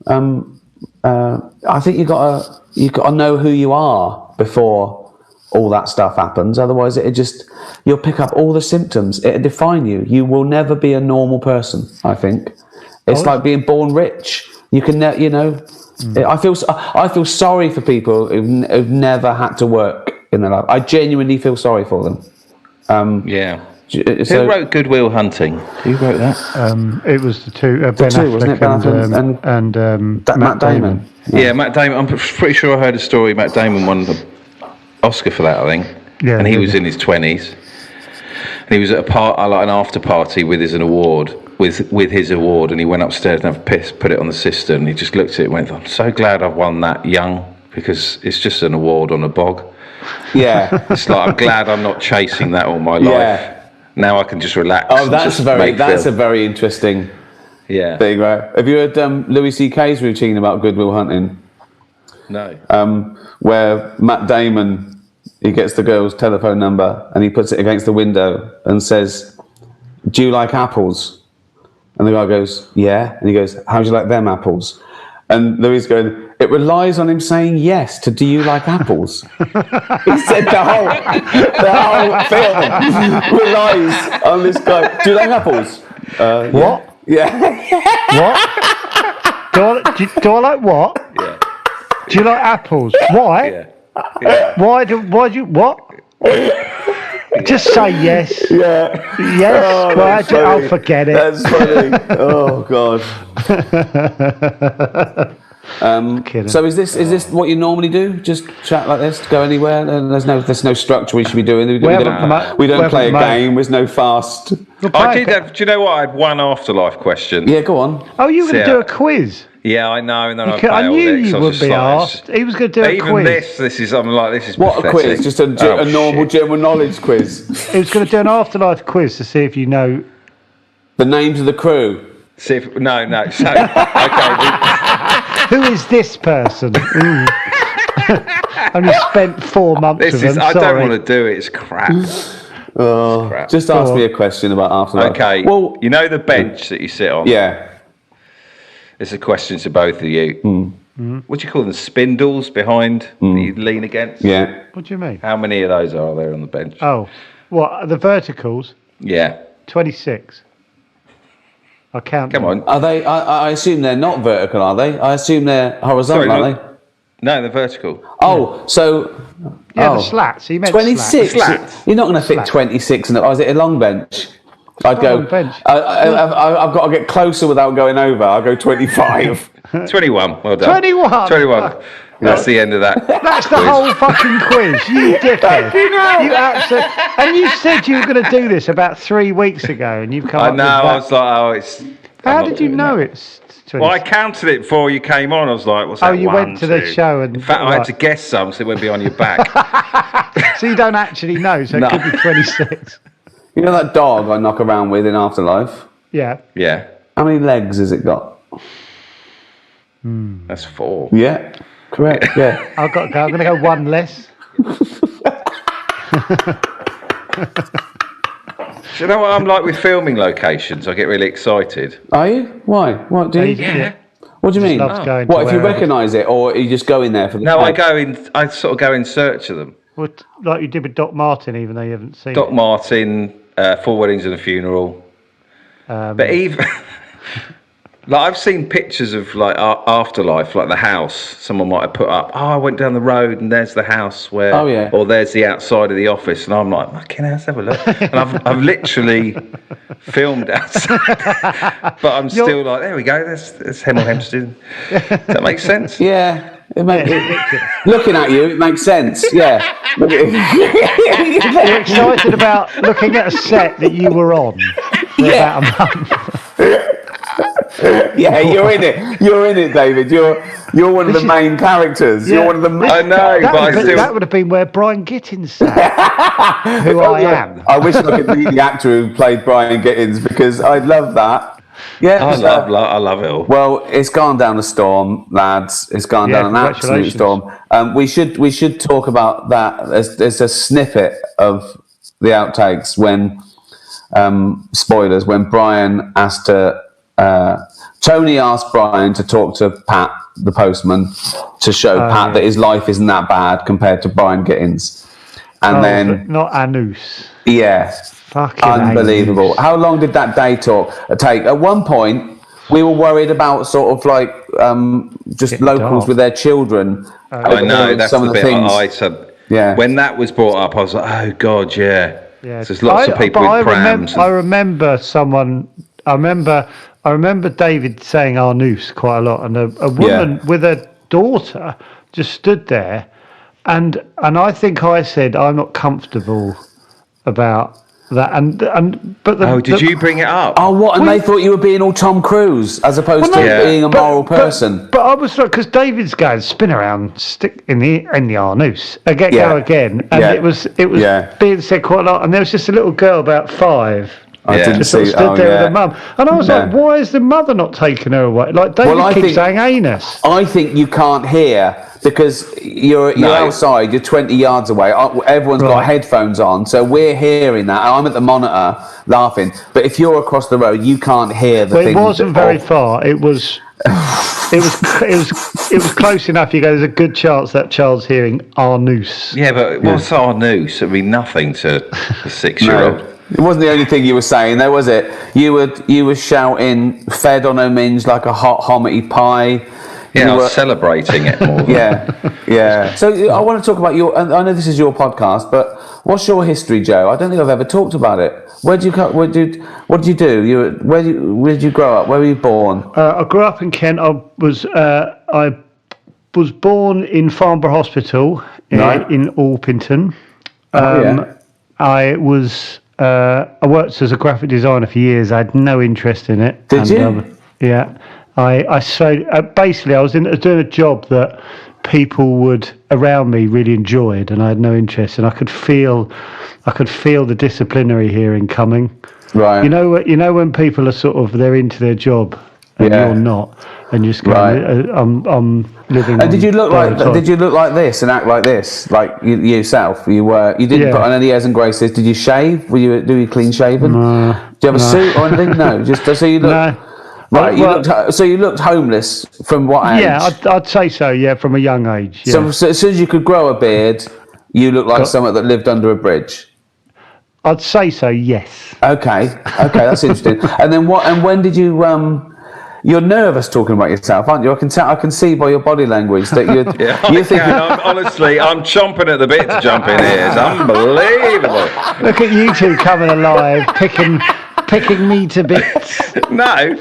to. I think you've got to know who you are before all that stuff happens. Otherwise, you'll pick up all the symptoms. It'll define you. You will never be a normal person. I think it's like being born rich. You can, you know. I feel sorry for people who've never had to work in their life. I genuinely feel sorry for them. Who wrote Good Will Hunting? Who wrote that? It was the two. Ben Affleck, wasn't it? Ben Affleck and Matt Damon. Yeah, Matt Damon. I'm pretty sure I heard a story. Matt Damon won the Oscar for that, I think. Yeah, and he was in his 20s. And he was at an after party with his award. With his award, and he went upstairs and had a piss, put it on the sister, and he just looked at it and went, I'm so glad I've won that young, because it's just an award on a bog. Yeah. It's like, I'm glad I'm not chasing that all my life. Now I can just relax. Oh, that's a very interesting thing, right? Have you heard Louis C.K.'s routine about Good Will Hunting? No. Where Matt Damon, he gets the girl's telephone number and he puts it against the window and says, do you like apples? And the guy goes, yeah. And he goes, how do you like them apples? And Louis going, it relies on him saying yes to do you like apples? He said the whole film relies on this guy. Do you like apples? What? Yeah. What? Do I like what? Yeah. Do you like apples? Why? Yeah. Why do you what? Just say yes. Yeah. Yes. I'll forget it. That's funny. Oh God. So is this what you normally do? Just chat like this? Go anywhere? And there's no structure we should be doing. We don't play a game. There's no fast. I did have. Do you know what? I had one afterlife question. Yeah, go on. Oh, you were going to do a quiz? Yeah, I know. And then I knew you would be asked. He was going to do a quiz. Even this is. I'm like, this is what pathetic. A quiz? Just a normal general knowledge quiz. He was going to do an afterlife quiz to see if you know the names of the crew. See if no. So okay. Who is this person? Only spent 4 months with them. I don't want to do it. It's crap. Just ask me a question about afterlife. Okay. Well, you know the bench that you sit on? Yeah. It's a question to both of you. What do you call them? Spindles behind that you lean against? Yeah. What do you mean? How many of those are there on the bench? Oh, what? The verticals? Yeah. 26. I count. Come on. Are they? I assume they're not vertical, are they? I assume they're horizontal, are they? No, they're vertical. Oh, so. Yeah, the slats. So you meant 26. Slats. You're not going to fit 26 in it. Oh, is it a long bench? I'd go. Long bench. I've got to get closer without going over. I'll go 25. 21. Well done. 21. That's the end of that. That's the whole fucking quiz. You dickhead. You absolute. And you said you were going to do this about 3 weeks ago, and you've come. I know. I was like, oh, it's. How did you know it's 26? Well, I counted it before you came on. I was like, what's that? Oh, you went to the show and. In fact, I had to guess some, so it won't be on your back. So you don't actually know. So it could be 26. You know that dog I knock around with in Afterlife? Yeah. Yeah. How many legs has it got? That's 4. Yeah. Correct. Yeah. I've got to go. I'm going to go one less. Do you know what I'm like with filming locations? I get really excited. Are you? Why? What do you? Yeah. What do you mean? Going what if you recognise it, or you just go in there for the? No, I sort of go in search of them. What, like you did with Doc Martin, even though you haven't seen Doc it. Martin, 4 Weddings and a Funeral. But even Like I've seen pictures of like afterlife, like the house. Someone might have put up. Oh, I went down the road and there's the house where. Oh, yeah. Or there's the outside of the office, and I'm like, fucking hell, let's have a look. And I've literally filmed outside, but I'm still like, there we go. There's Hemel Hempstead. Does that make sense? Yeah. Looking at you, it makes sense. Yeah. You're excited about looking at a set that you were on for about a month. Yeah, you're in it. You're in it, David. You're one of the main characters. Yeah. You're one of the main. I know, That would have been where Brian Gittins sat, who I am. I wish I could meet the actor who played Brian Gittins because I'd love that. Yeah, I love it all. Well, it's gone down a storm, lads. It's gone down an absolute storm. We should talk about that. There's a snippet of the outtakes when spoilers when Brian asked to. Tony asked Brian to talk to Pat, the postman, to show Pat that his life isn't that bad compared to Brian Gittins. And then... Not Anus. Yeah. Fucking unbelievable. Anus. How long did that day take? At one point, we were worried about sort of like just getting locals dark with their children. I know, that's some the of the bit things. I said. Yeah. When that was brought up, I was like, oh, God, yeah. Yeah. So there's lots of people with prams. I remember someone... I remember David saying our noose quite a lot, and a woman with a daughter just stood there, and I think I said I'm not comfortable about that, did you bring it up? Oh, what? And they thought you were being all Tom Cruise as opposed to being a moral person. But I was like, because David's going spin around, stick in the Arnoose, go again, and it was being said quite a lot, and there was just a little girl about 5. I didn't just sort of see. stood there with her mum, and I was like, "Why is the mother not taking her away?" Like David keeps saying, "Anus." I think you can't hear because you're outside. You're 20 yards away. Everyone's got headphones on, so we're hearing that. I'm at the monitor laughing, but if you're across the road, you can't hear the thing. It wasn't very far. It was. It was close enough. You go. There's a good chance that child's hearing our noose. Yeah, but what's our noose? It'd be nothing to the 6-year-old. It wasn't the only thing you were saying, though, was it? You were shouting, "Fed on a minge like a hot hominy pie." Yeah, I was celebrating it more. Yeah. So I want to talk about your. And I know this is your podcast, but what's your history, Joe? I don't think I've ever talked about it. What did you do? Where did you grow up? Where were you born? I grew up in Kent. I was born in Farnborough Hospital in Orpington. I worked as a graphic designer for years. I had no interest in it. Did you? Yeah. Basically, I was doing a job that people around me really enjoyed, and I had no interest. And I could feel the disciplinary hearing coming. Right. You know when people are they're into their job and you're not, and you're just going, I'm living. And did you look like this and act like this, like yourself? You didn't put on any airs and graces. Did you shave? Do you clean shaven? No. Do you have a suit or anything? No, just so you look. No. Right, you looked homeless from what age? Yeah, I'd say so. Yeah, from a young age. Yeah. So as soon as you could grow a beard, you looked like someone that lived under a bridge. I'd say so. Yes. Okay, that's interesting. And then what? And when did you? You're nervous talking about yourself, aren't you? I can see by your body language that you're. You're thinking. Honestly, I'm chomping at the bit to jump in here. It's unbelievable. Look at you two coming alive, picking me to bits. No,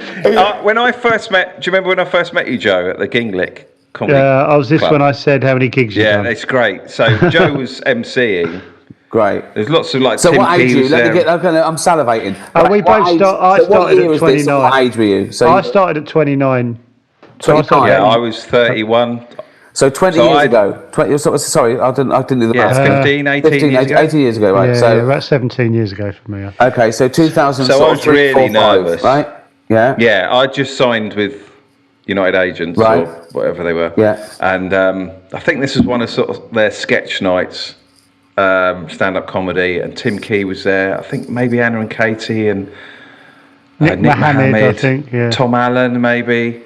when I first met, do you remember when I first met you, Joe, at the Ginglick Comedy I was this Club? When I said how many gigs you've done. Yeah, it's great. So Joe was emceeing. Great. There's lots of like. So Tim what age Key are you? I'm salivating. We both I started at 29. What age were you? So I started at 29. I was 31. So 20 years ago. Sorry, I didn't do the math. 15, 18 years ago. 18 years ago, right? Yeah, about 17 years ago for me. Okay, so 2000. So I was really nervous, right? Yeah. Yeah, I just signed with United Agents or whatever they were. Yeah. And I think this was one of sort of their sketch nights, stand-up comedy, and Tim Key was there. I think maybe Anna and Katie and Nick Mohammed, I think. Yeah. Tom Allen, maybe.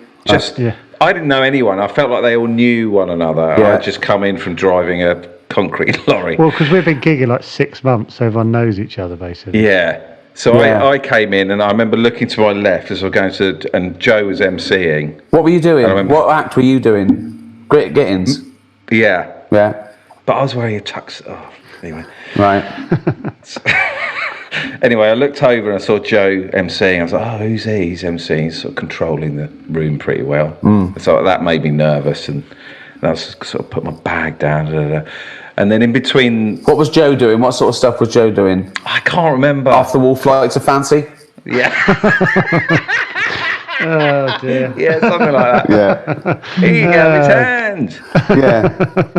I didn't know anyone. I felt like they all knew one another. Yeah. I'd just come in from driving a concrete lorry. Well, because we've been gigging like 6 months, so everyone knows each other basically. Yeah. So Yeah. I came in and I remember looking to my left as I was going to, and Joe was emceeing. What were you doing? I remember- What act were you doing? Great Gittins. Yeah, Yeah. but I was wearing a tux. Oh, anyway. Right. Anyway, I looked over and I saw Joe emceeing. I was like, oh, who's he? He's emceeing. He's sort of controlling the room pretty well. So that made me nervous, and I was sort of put my bag down. And then in between... What was Joe doing? What sort of stuff was Joe doing? I can't remember. Off the wall flights of fancy? Yeah. Oh dear. Yeah, something like that. Yeah. Here you go, his hand. Yeah.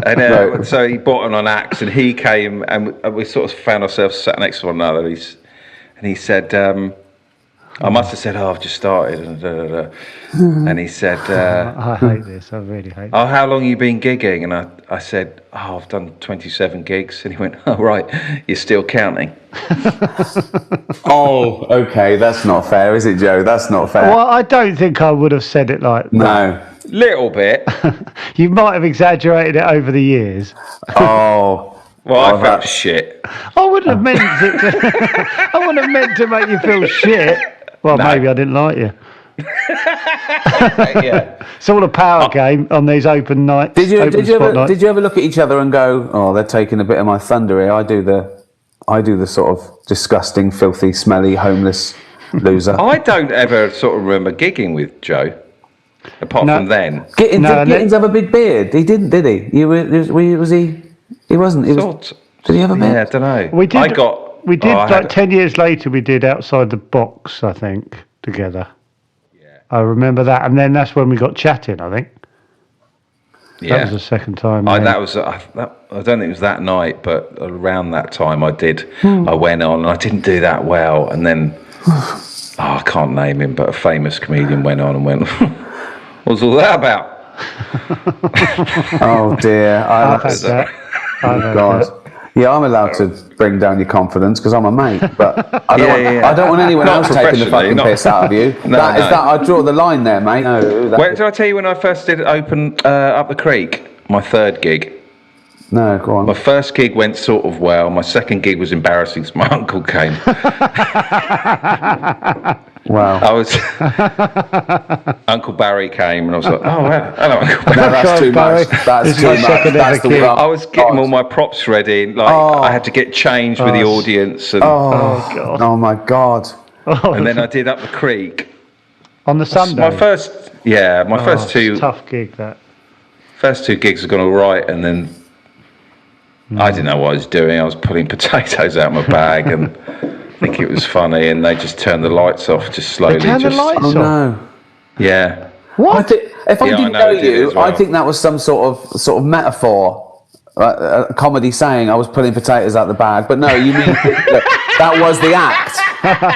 And Right. so he bought on acts, and he came, and we sort of found ourselves sat next to one another. And he said, I must have said, oh, I've just started. And he said, I hate this. I really hate oh, how long have you been gigging? And I said, oh, I've done 27 gigs. And he went, oh, right, you're still counting. Oh, okay. That's not fair, is it, Joe? That's not fair. Well, I don't think I would have said it like that. No. Little bit. You might have exaggerated it over the years. Oh. Well, I felt that's- shit. I wouldn't have meant it to, I wouldn't have meant to make you feel shit. Well, No. maybe I didn't like you. Yeah. It's all a power game on these open nights. Did you spot nights. ever look at each other and go, oh, they're taking a bit of my thunder here. I do the sort of disgusting, filthy, smelly, homeless loser. I don't ever sort of remember gigging with Joe, apart No. from then. Gittins, No, did Gittins have a big beard? He didn't, did he? Was he? He wasn't. He was. Sort. Did he have a beard? Yeah, I don't know. We did. I got. We did oh, I like had- 10 years later. We did Outside the Box, I think, together. Yeah. I remember that, and then that's when we got chatting. I think Yeah. that was the second time. I, yeah. that was I don't think it was that night, but around that time I did. I went on and I didn't do that well, and then I can't name him, but a famous comedian went on and went, "What's all that about?" Oh dear. I've had that. I've had God. that. Yeah, I'm allowed to bring down your confidence because I'm a mate, but I don't, Yeah. I don't want anyone Not else taking the fucking professionally, piss out of you. No, That is no. that. I draw the line there, mate. No, that- Wait, did I tell you when I first did open up the creek? My third gig. no, go on. My first gig went sort of well. My second gig was embarrassing because my uncle came. Wow. I was Uncle Barry came, and I was like, "Oh, hello, Uncle Barry." No, that's too Barry. much. That's This is too my much. second That's ever the gig. one. I was getting all my props ready. Like I had to get changed with the audience, and, Oh God! Oh my God. and then I did up the creek. On the Sunday. My first, my first it's a two tough gig. That. first two gigs have gone all right, and then I didn't know what I was doing. I was pulling potatoes out of my bag, and I think it was funny. And they just turned the lights off, just slowly. They turned the lights Oh off. no. Yeah. What? If I Yeah, I didn't know know it did you, as well. I think that was some sort of metaphor, a comedy saying I was pulling potatoes out the bag. But no, you mean that was the act.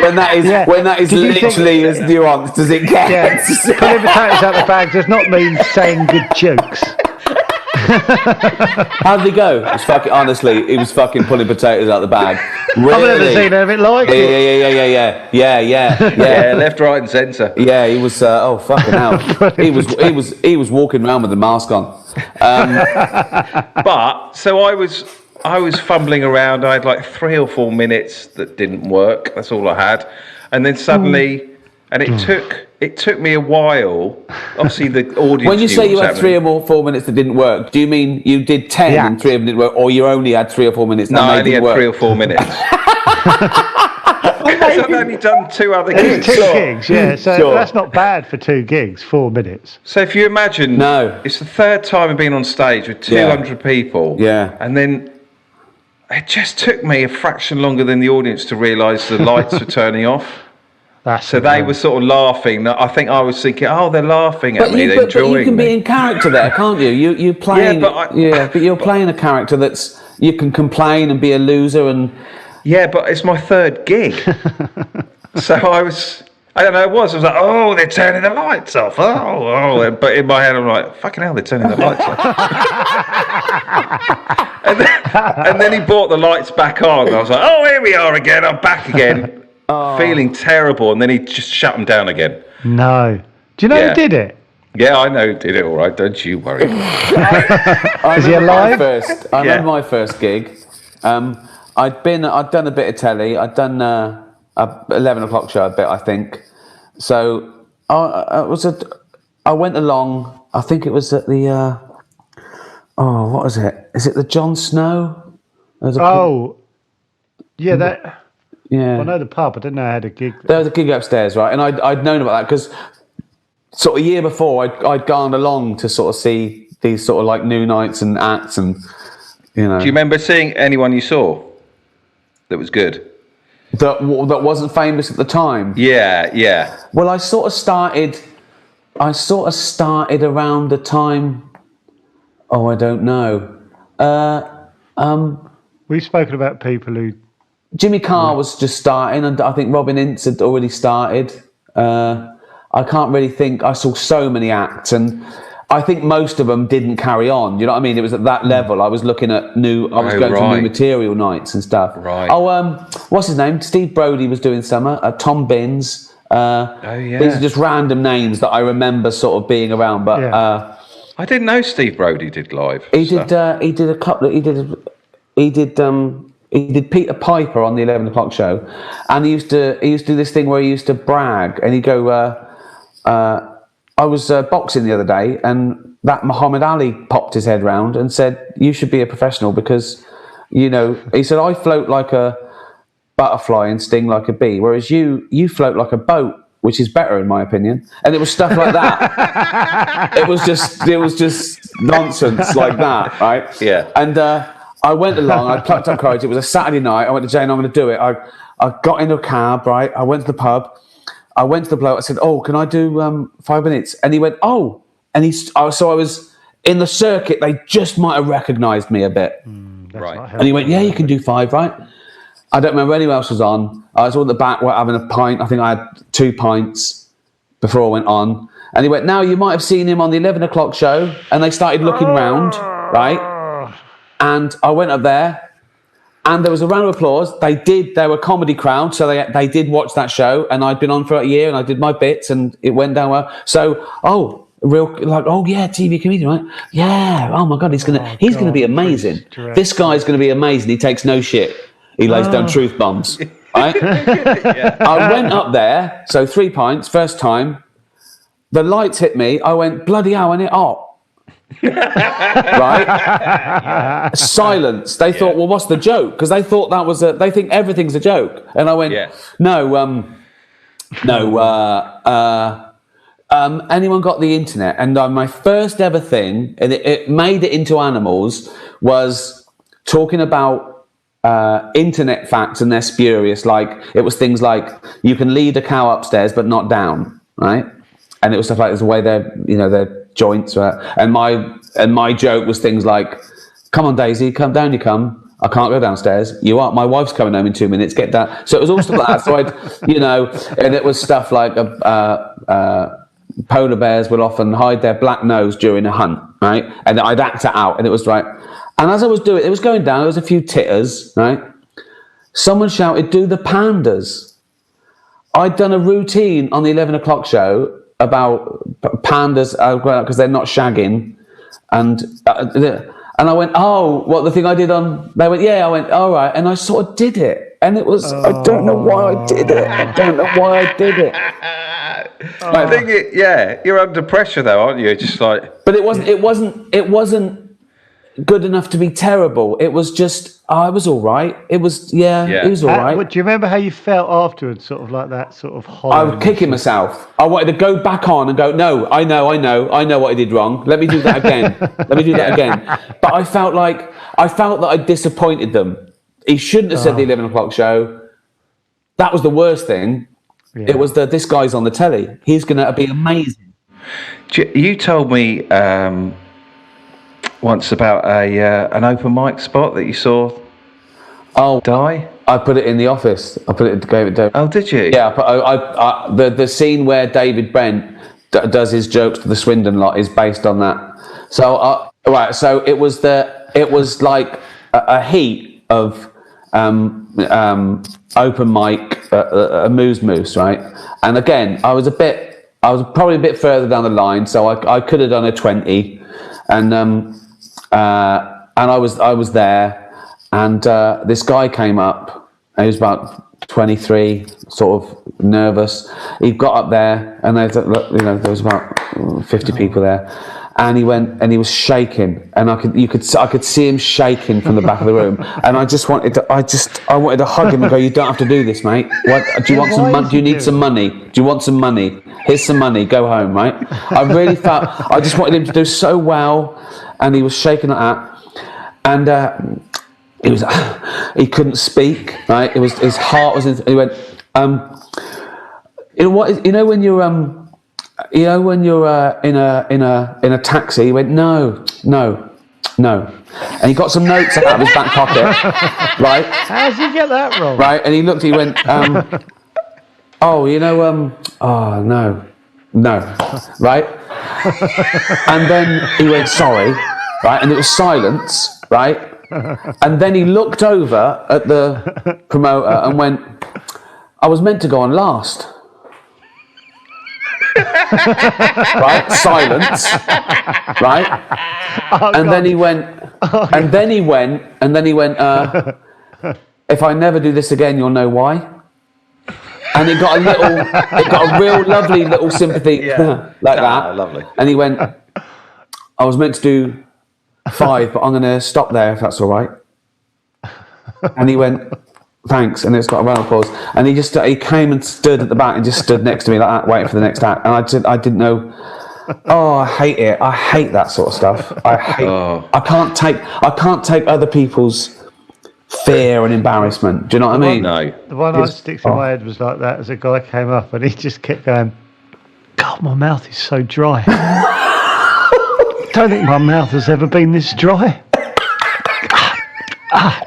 When that is Yeah. when that is Did you think- literally as nuanced as it gets. Yeah. Pulling potatoes out the bag does not mean saying good jokes. How did he go? It was fucking, honestly, he was fucking pulling potatoes out the bag. Really? I've never seen anything like it. Yeah. Left, right, and centre. Yeah, he was. Oh fucking hell! He was walking around with the mask on. But so I was fumbling around. I had like 3 or 4 minutes that didn't work. That's all I had, and then suddenly, and it took me a while. Obviously, the audience. When you knew say what you was had happening. 3 or 4 minutes that didn't work, do you mean you did 10 Yeah. and 3 of them didn't work, or you only had 3 or 4 minutes? No, and I they only didn't had work? 3 or 4 minutes. Because I've only done 2 other It's gigs. 2 gigs, yeah. So Sure. that's not bad for 2 gigs. 4 minutes. So if you imagine, No. it's the 3rd time I've been on stage with 200 people. Yeah. And then it just took me a fraction longer than the audience to realise the lights were turning off. So they were sort of laughing. I think I was thinking, oh, they're laughing at me. They're But you enjoying can be me. in character there, can't you? You playing, but but you're playing a character that's you can complain and be a loser and. Yeah, but it's my 3rd gig. So I don't know, I was like, oh, they're turning the lights off. Oh. But in my head, I'm like, fucking hell, they're turning the lights off. and then he brought the lights back on. And I was like, oh, here we are again. I'm back again. Feeling terrible. And then he just shut them down again. No. Do you know Yeah. who did it? Yeah, I know who did it all right. Don't you worry. Is he alive? I remember my first gig. I'd done a bit of telly. I'd done 11 o'clock show a bit, I think. So I went along. I think it was at the. What was it? Is it the Jon Snow? Yeah, that. Yeah. I know the pub. I didn't know I had a gig there. There was a gig upstairs, right? And I'd known about that because sort of a year before I'd gone along to sort of see these sort of like new nights and acts and, you know. Do you remember seeing anyone you saw that was good? That wasn't famous at the time? Yeah. Well, I sort of started around the time, I don't know. We've spoken about people who... Jimmy Carr was just starting, and I think Robin Ince had already started. I can't really think. I saw so many acts, and I think most of them didn't carry on. You know what I mean? It was at that level. I was looking at going to new material nights and stuff. Right. What's his name? Steve Brodie was doing summer. Tom Binns. These are just random names that I remember sort of being around. But I didn't know Steve Brodie did live. He did a couple. He did Peter Piper on the 11 o'clock show, and he used to do this thing where he used to brag, and he'd go, I was boxing the other day, and that Muhammad Ali popped his head round and said, you should be a professional because, you know, he said, I float like a butterfly and sting like a bee, whereas you float like a boat, which is better in my opinion. And it was stuff like that. it was just nonsense like that, right? Yeah. And I went along, I plucked up courage. It was a Saturday night. I went to Jane, I'm going to do it. I got into a cab, right? I went to the pub. I went to the bloke. I said, can I do 5 minutes? And he went, oh. And so I was in the circuit. They just might have recognised me a bit. Right. And he went, yeah, you can do 5, right? I don't remember anyone else was on. I was all at the back having a pint. I think I had 2 pints before I went on. And he went, now you might have seen him on the 11 o'clock show. And they started looking round, right? And I went up there, and there was a round of applause. They were a comedy crowd, so they did watch that show. And I'd been on for a year, and I did my bits, and it went down well. So, TV comedian, right? Yeah. Oh my God, he's gonna be amazing. This guy's gonna be amazing. He takes no shit. He lays down truth bombs. Right? I went up there, so 3 pints, first time. The lights hit me. I went, bloody hell, and it hot. Right? Silence. They thought, well, what's the joke? Because they thought they think everything's a joke. And I went, anyone got the internet? And my first ever thing, and it made it into animals, was talking about internet facts, and they're spurious. Like, it was things like, you can lead a cow upstairs but not down, right? And it was stuff like the way their joints were. And my joke was things like, come on, Daisy, come down, you come. I can't go downstairs. You are. My wife's coming home in 2 minutes. Get down. So it was all stuff like that. So and it was stuff like polar bears will often hide their black nose during a hunt, right? And I'd act it out, and it was right. And as I was doing it, it was going down. There was a few titters, right? Someone shouted, do the pandas. I'd done a routine on the 11 o'clock show about pandas because they're not shagging, and I went, what the thing I did on? They went, yeah. I went, all right, and I sort of did it, and it was I don't know why I did it. I think you're under pressure though, aren't you? Just like, but it wasn't good enough to be terrible. It was just, I was all right. It was, it was all right. Do you remember how you felt afterwards, sort of like that sort of hollow? I was kicking myself. I wanted to go back on and go, no, I know what I did wrong. Let me do that again. But I felt that I disappointed them. He shouldn't have said the 11 o'clock show. That was the worst thing. Yeah. It was this guy's on the telly. He's going to be amazing. You told me once about an open mic spot that you saw die. I put it in the office. I put it to David. Oh, did you? Yeah. The scene where David Brent does his jokes to the Swindon lot is based on that. So right. So it was like a heat of open mic, a moose, right? And again, I was probably a bit further down the line, so I could have done a 20, and I was there, and this guy came up, and he was about 23, sort of nervous. He got up there, and there was about 50 people there, and he went and he was shaking, and I could see him shaking from the back of the room, and I wanted to hug him and go, "You don't have to do this, mate. Do you want some money? Do you need some money? Do you want some money? Here's some money. Go home, right?" I really felt I just wanted him to do so well, and he was shaking like that, and he couldn't speak, right? It was his heart was in. He went, when you're in a taxi. He went, no, and he got some notes out of his back pocket, right? How did you get that wrong? Right, and he looked. He went, oh no, right? And then he went, sorry, right? And it was silence, right? And then he looked over at the promoter and went, I was meant to go on last. Right? Silence. Right? Oh, and God. Then he went, and then he went, if I never do this again, you'll know why. And it got a real lovely little sympathy like that. Lovely. And he went, I was meant to do 5, but I'm going to stop there if that's all right. And he went, thanks, and it's got a round of applause. And he came and stood at the back and just stood next to me like that, waiting for the next act. And I didn't know. Oh, I hate it. I hate that sort of stuff. I can't take other people's fear and embarrassment. Do you know what I mean? No. The one that sticks in my head was like that as a guy came up and he just kept going, God, my mouth is so dry. I don't think my mouth has ever been this dry. I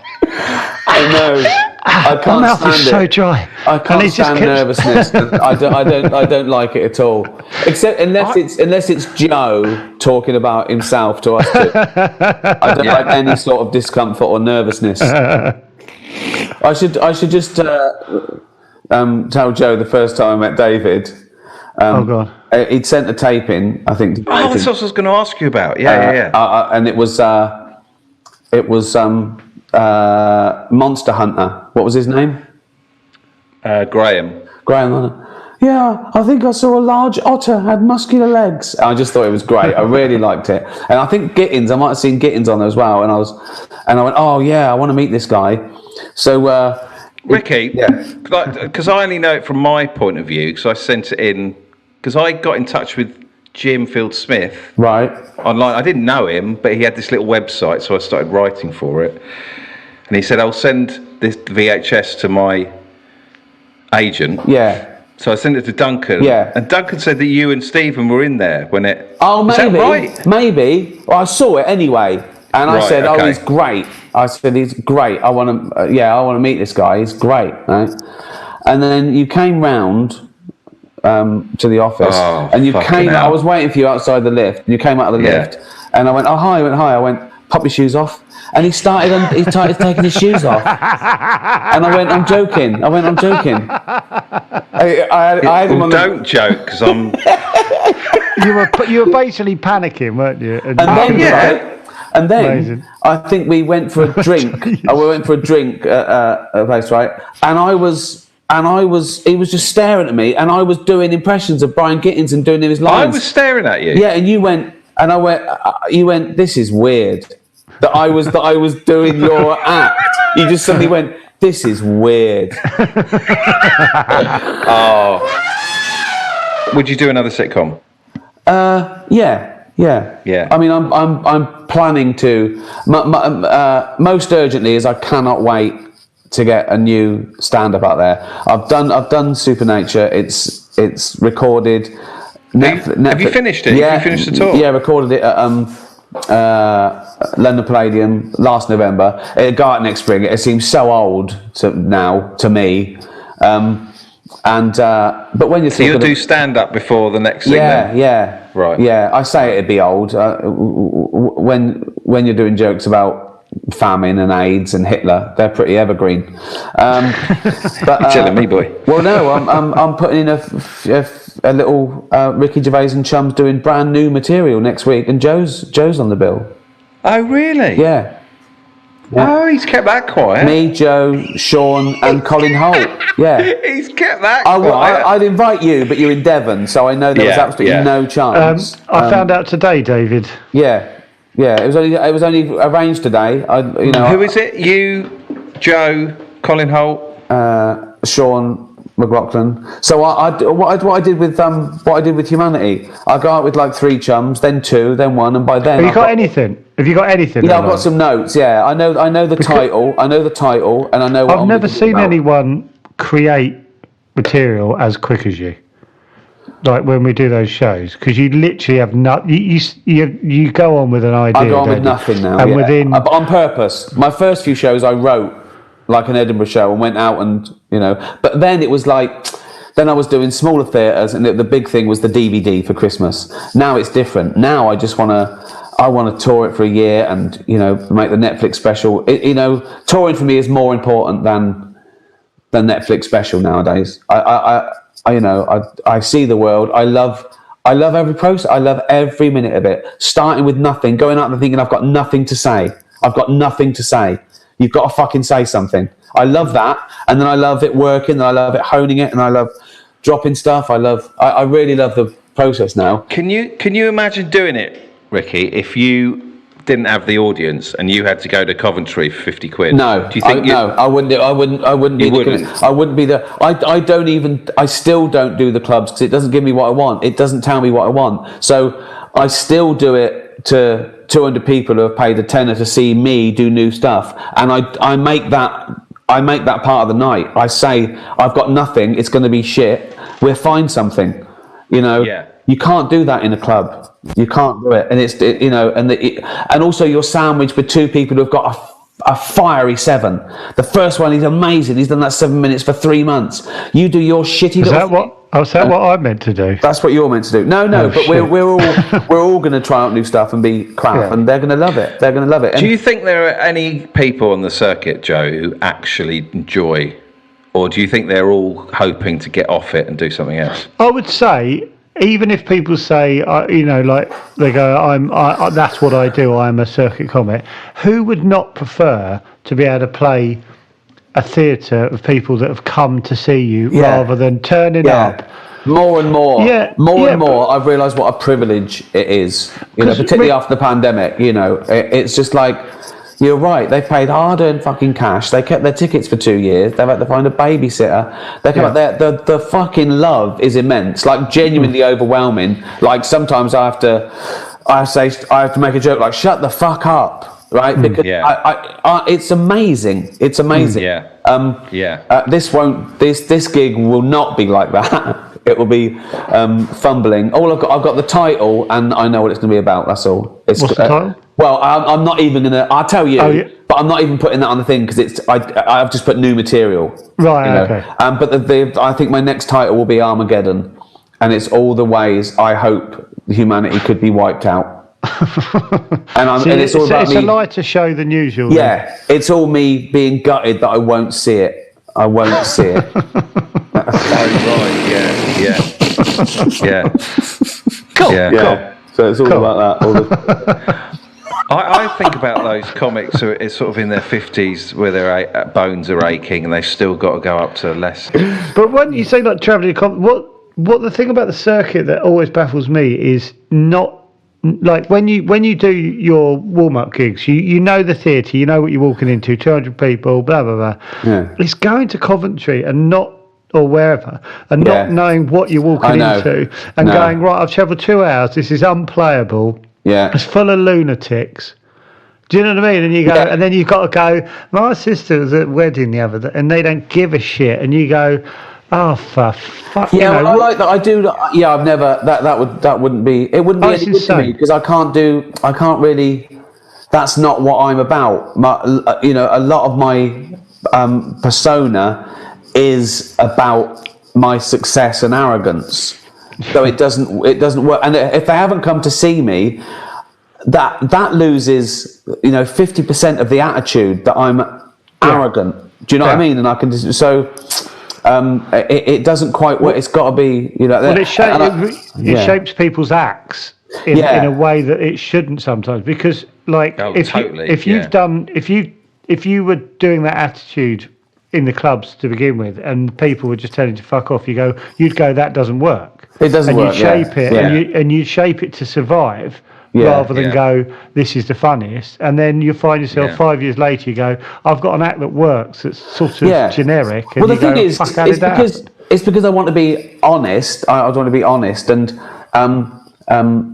know. I can't my mouth stand is it. So dry. I can't stand nervousness. I don't like it at all. Except unless it's Joe talking about himself to us two. I don't like any sort of discomfort or nervousness. I should just tell Joe the first time I met David. Oh God! He'd sent a tape in, I think. Oh, that's what I was going to ask you about. Yeah. And it was Monster Hunter. What was his name? Graham. Yeah, I think I saw a large otter had muscular legs. I just thought it was great. I really liked it, and I think Gittins. I might have seen Gittins on there as well. And I went, oh yeah, I want to meet this guy. So. Ricky, because I only know it from my point of view, because I sent it in, because I got in touch with Jim Field-Smith online. I didn't know him, but he had this little website, so I started writing for it. And he said, I'll send this VHS to my agent. Yeah. So I sent it to Duncan. Yeah. And Duncan said that you and Stephen were in there when it... Oh, maybe. Is that right? Maybe. Well, I saw it anyway. And I said, oh, he's great. I said, he's great. I want to meet this guy. He's great. Right? And then you came round to the office, and you came. I was waiting for you outside the lift. And you came out of the lift, and I went, oh hi. He went, hi. I went, pop your shoes off. And he started taking his shoes off. And I went, I'm joking. I had him on don't joke, because I'm... You were basically panicking, weren't you? And then Amazing. I think we went for a drink. We went for a drink at a place, right? And he was just staring at me, and I was doing impressions of Brian Gittins and doing his lines. I was staring at you. Yeah, and you went, you went, this is weird. That I was doing your act. You just suddenly went, this is weird. Would you do another sitcom? Yeah. I mean, I'm planning to. Most urgently is I cannot wait to get a new stand-up out there. I've done Supernature. It's recorded. Have you finished it? Yeah, have you finished the tour? Yeah, recorded it at London Palladium last November. It'll go out next spring. It seems so old to me. But when you're you'll do stand-up before the next thing. Yeah. Right. Yeah, I say it'd be old when you're doing jokes about famine and AIDS and Hitler. They're pretty evergreen. But you're telling me, boy. Well, no, I'm putting in a little Ricky Gervais and Chums doing brand new material next week, and Joe's on the bill. Oh, really? Yeah. Oh, he's kept that quiet. Me, Joe, Sean, and Colin Holt. Yeah. He's kept that quiet. I'd invite you, but you're in Devon, so I know there was absolutely no chance. I found out today, David. Yeah. It was only arranged today. Who is it? You, Joe, Colin Holt, Sean McLaughlin. So what I did with Humanity, I go out with like 3 chums, then 2, then 1, and by then Have you got anything? Yeah, I've got some notes. Yeah, I know the title. I know the title, and I know. What I've never seen anyone create material as quick as you. Like when we do those shows, because you literally have you go on with an idea. I go on with nothing now, and but on purpose. My first few shows I wrote like an Edinburgh show and went out and But then it was like, then I was doing smaller theatres, and the big thing was the DVD for Christmas. Now it's different. Now I just want to tour it for a year and make the Netflix special. Touring for me is more important than Netflix special nowadays. I see the world. I love every process. I love every minute of it. Starting with nothing, going out and thinking I've got nothing to say. You've got to fucking say something. I love that, and then I love it working, and I love it honing it, and I love dropping stuff. I really love the process now. Can you imagine doing it, Ricky, if you didn't have the audience and you had to go to Coventry for 50 quid? No, do you think I wouldn't. I wouldn't be the. I still don't do the clubs because it doesn't give me what I want. It doesn't tell me what I want. So I still do it to 200 people who have paid a tenner to see me do new stuff, and I make that part of the night. I say I've got nothing. It's going to be shit. We'll find something. Yeah. You can't do that in a club. You can't do it, and and also you're sandwiched with 2 people who've got a fiery 7. The first one, he's amazing. He's done that 7 minutes for 3 months. You do your shitty. Is that what I meant to do? That's what you're meant to do. No, but we're all going to try out new stuff and be crap, and they're going to love it. They're going to love it. Do you think there are any people on the circuit, Joe, who actually enjoy, or do you think they're all hoping to get off it and do something else? I would say, even if people say, like they go, that's what I do. I'm a circuit comic. Who would not prefer to be able to play a theatre of people that have come to see you rather than turning up? More and more, and more. I've realised what a privilege it is. Particularly after the pandemic. It's just like. You're right. They've paid hard-earned fucking cash. They kept their tickets for 2 years. They've had to find a babysitter. They come up there. The fucking love is immense. Like genuinely overwhelming. Like sometimes I have to make a joke like "shut the fuck up," right? Because it's amazing. It's amazing. This gig will not be like that. It will be fumbling. I've got the title, and I know what it's going to be about. That's all. What's the title? Well, I'm not even gonna. I'll tell you, but I'm not even putting that on the thing because I've just put new material. Right. Okay. But I think my next title will be Armageddon, and it's all the ways I hope humanity could be wiped out. And it's all about me. It's a lighter show than usual. Yeah, it's all me being gutted that I won't see it. I won't see it. Yeah. Cool. Yeah. So it's all about that. I think about those comics who are sort of in their 50s where their bones are aching and they've still got to go up to less. But when you say like travelling, what the thing about the circuit that always baffles me is not like when you do your warm-up gigs, you know the theatre, you know what you're walking into, 200 people, blah blah blah. Yeah. It's going to Coventry and not or wherever and not knowing what you're walking into and going, right, I've travelled 2 hours, this is unplayable. Yeah, it's full of lunatics. Do you know what I mean? And you go, and then you've got to go. My sister was at a wedding the other day, and they don't give a shit. And you go, oh for fuck. Yeah, I like that. I do. Yeah, I've never. That wouldn't be. It wouldn't be any good to me because I can't really. That's not what I'm about. A lot of my persona is about my success and arrogance. So it doesn't work. And if they haven't come to see me, that loses 50% of the attitude that I'm arrogant. Do you know what I mean? And I can it doesn't quite work. It's got to be Well, it shapes people's acts in a way that it shouldn't sometimes because if if you were doing that attitude in the clubs to begin with, and people were just telling you to fuck off, you'd go, that doesn't work. It doesn't work. And you shape it, yeah. and you shape it to survive, Yeah, rather than go, this is the funniest. And then you find yourself 5 years later, you go, I've got an act that works. That's sort of generic. And well, the thing is, it's because I want to be honest. I want to be honest, and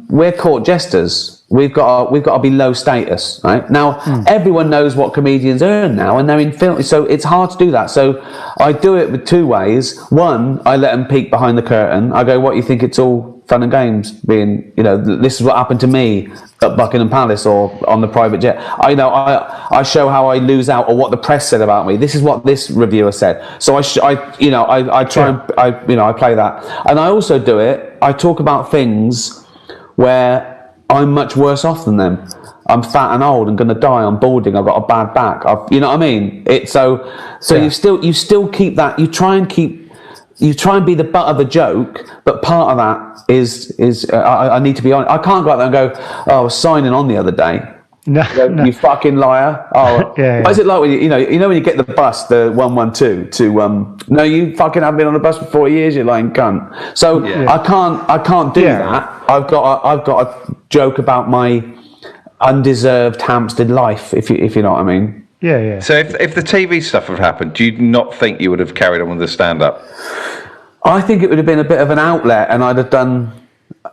we're court jesters. We've got to be low status, right? Now, everyone knows what comedians earn now, and they're in film, so it's hard to do that. So I do it with two ways. One, I let them peek behind the curtain. I go, what, you think it's all fun and games being, this is what happened to me at Buckingham Palace or on the private jet. I show how I lose out, or what the press said about me. This is what this reviewer said. So I try and I play that. And I also do it, I talk about things where I'm much worse off than them. I'm fat and old and going to die. I'm balding. I've got a bad back. You know what I mean? It's so you still keep that. You try and be the butt of a joke, but part of that is I need to be honest. I can't go out there and go, I was signing on the other day. No. You fucking liar. Oh, what is it like when you when you get the bus, the 112 to no, you fucking haven't been on the bus for 4 years, you lying cunt. So I can't do that. I've got to joke about my undeserved Hampstead life, if you know what I mean. Yeah. So if the TV stuff had happened, do you not think you would have carried on with the stand-up? I think it would have been a bit of an outlet, and I'd have done.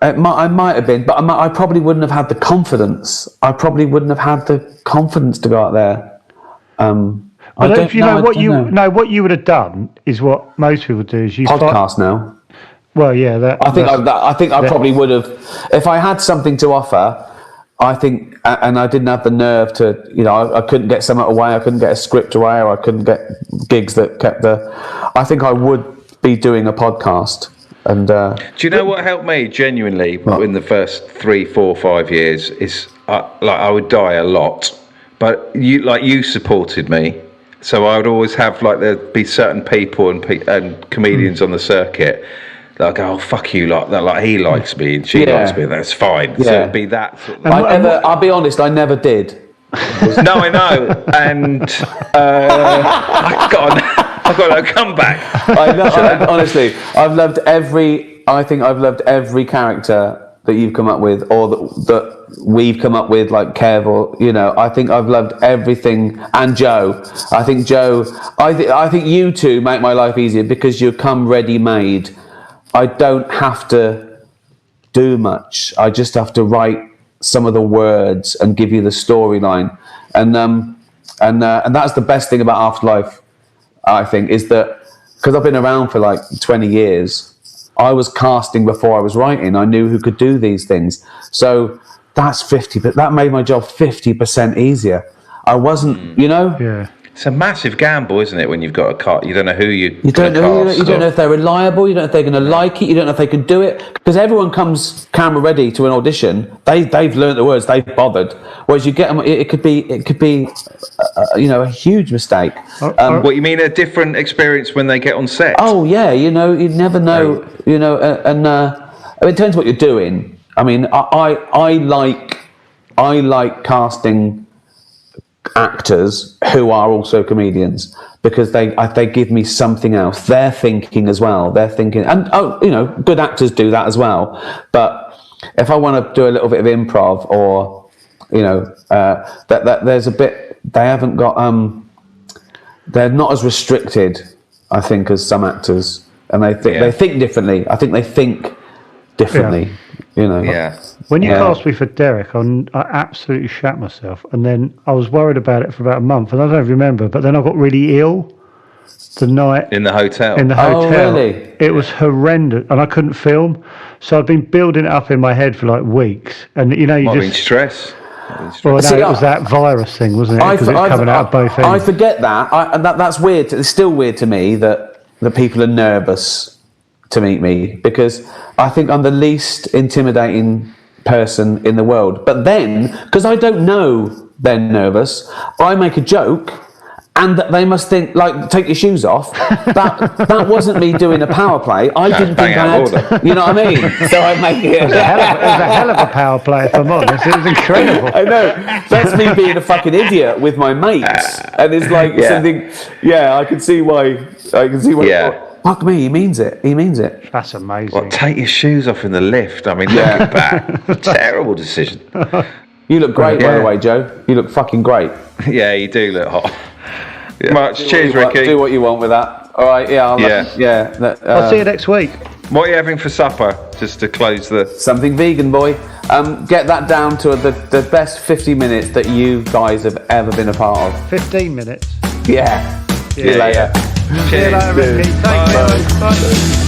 I might have been, but I probably wouldn't have had the confidence. I probably wouldn't have had the confidence to go out there. What you would have done is what most people do. Is you podcast now. Well, yeah, I think I probably would have, if I had something to offer. I think, and I didn't have the nerve to, I couldn't get something away. I couldn't get a script away, or I couldn't get gigs that kept I think I would be doing a podcast. And do you know what helped me genuinely in the first 3, 4, 5 years is I would die a lot, but you supported me, so I would always have there'd be certain people and comedians on the circuit that I go, oh fuck you, like he likes me and she likes me, that's fine. So it'd be that sort of I'll be honest, I never did. No, I know, and I've got no comeback. Honestly, I think I've loved every character that you've come up with, or that we've come up with, like Kev, or I think I've loved everything. And Joe, I think you two make my life easier because you come ready-made. I don't have to do much. I just have to write some of the words and give you the storyline, and that's the best thing about Afterlife. I think is that because I've been around for 20 years, I was casting before I was writing. I knew who could do these things, so that's 50. But that made my job 50% easier. I wasn't, Yeah. It's a massive gamble, isn't it? When you've got a car, you don't know who you don't know. You don't know if they're reliable. You don't know if they're going to like it. You don't know if they can do it, because everyone comes camera ready to an audition. They've learned the words. They've bothered. Whereas you get them, it could be a huge mistake. What you mean, a different experience when they get on set? Oh yeah, you never know. It depends what you're doing. I mean, I like casting actors who are also comedians, because they give me something else. They're thinking as well. They're thinking, and good actors do that as well. But if I want to do a little bit of improv, or that there's a bit, they haven't got they're not as restricted, I think, as some actors, and they think differently. I think they think differently. Yeah. When you cast me for Derek, I absolutely shat myself, and then I was worried about it for about a month, and I don't remember, but then I got really ill the night in the hotel. Oh, really? It was horrendous, and I couldn't film, so I've been building it up in my head for weeks, and stress. Well, no, it was that virus thing, wasn't it? Because it's coming out of both ends. I forget that. That's weird. It's still weird to me that people are nervous to meet me, because I think I'm the least intimidating person in the world. But then, because I don't know they're nervous, I make a joke And they must think, like, take your shoes off. That wasn't me doing a power play. I didn't think I had to, you know what I mean? So I make it. It was a hell of a power play, if I'm honest. It was incredible. I know. That's me being a fucking idiot with my mates. And it's like something, I can see why. Fuck me, he means it. He means it. That's amazing. Well, take your shoes off in the lift. I mean, looking back, terrible decision. You look great, by the way, Joe. You look fucking great. Yeah, you do look hot. Much. Cheers, Ricky. Do what you want with that. All right, I'll see you next week. What are you having for supper? Just to close the... Something vegan, boy. Get that down to the best 50 minutes that you guys have ever been a part of. 15 minutes. Yeah. See you later. See you later, Ricky. Take care. Bye.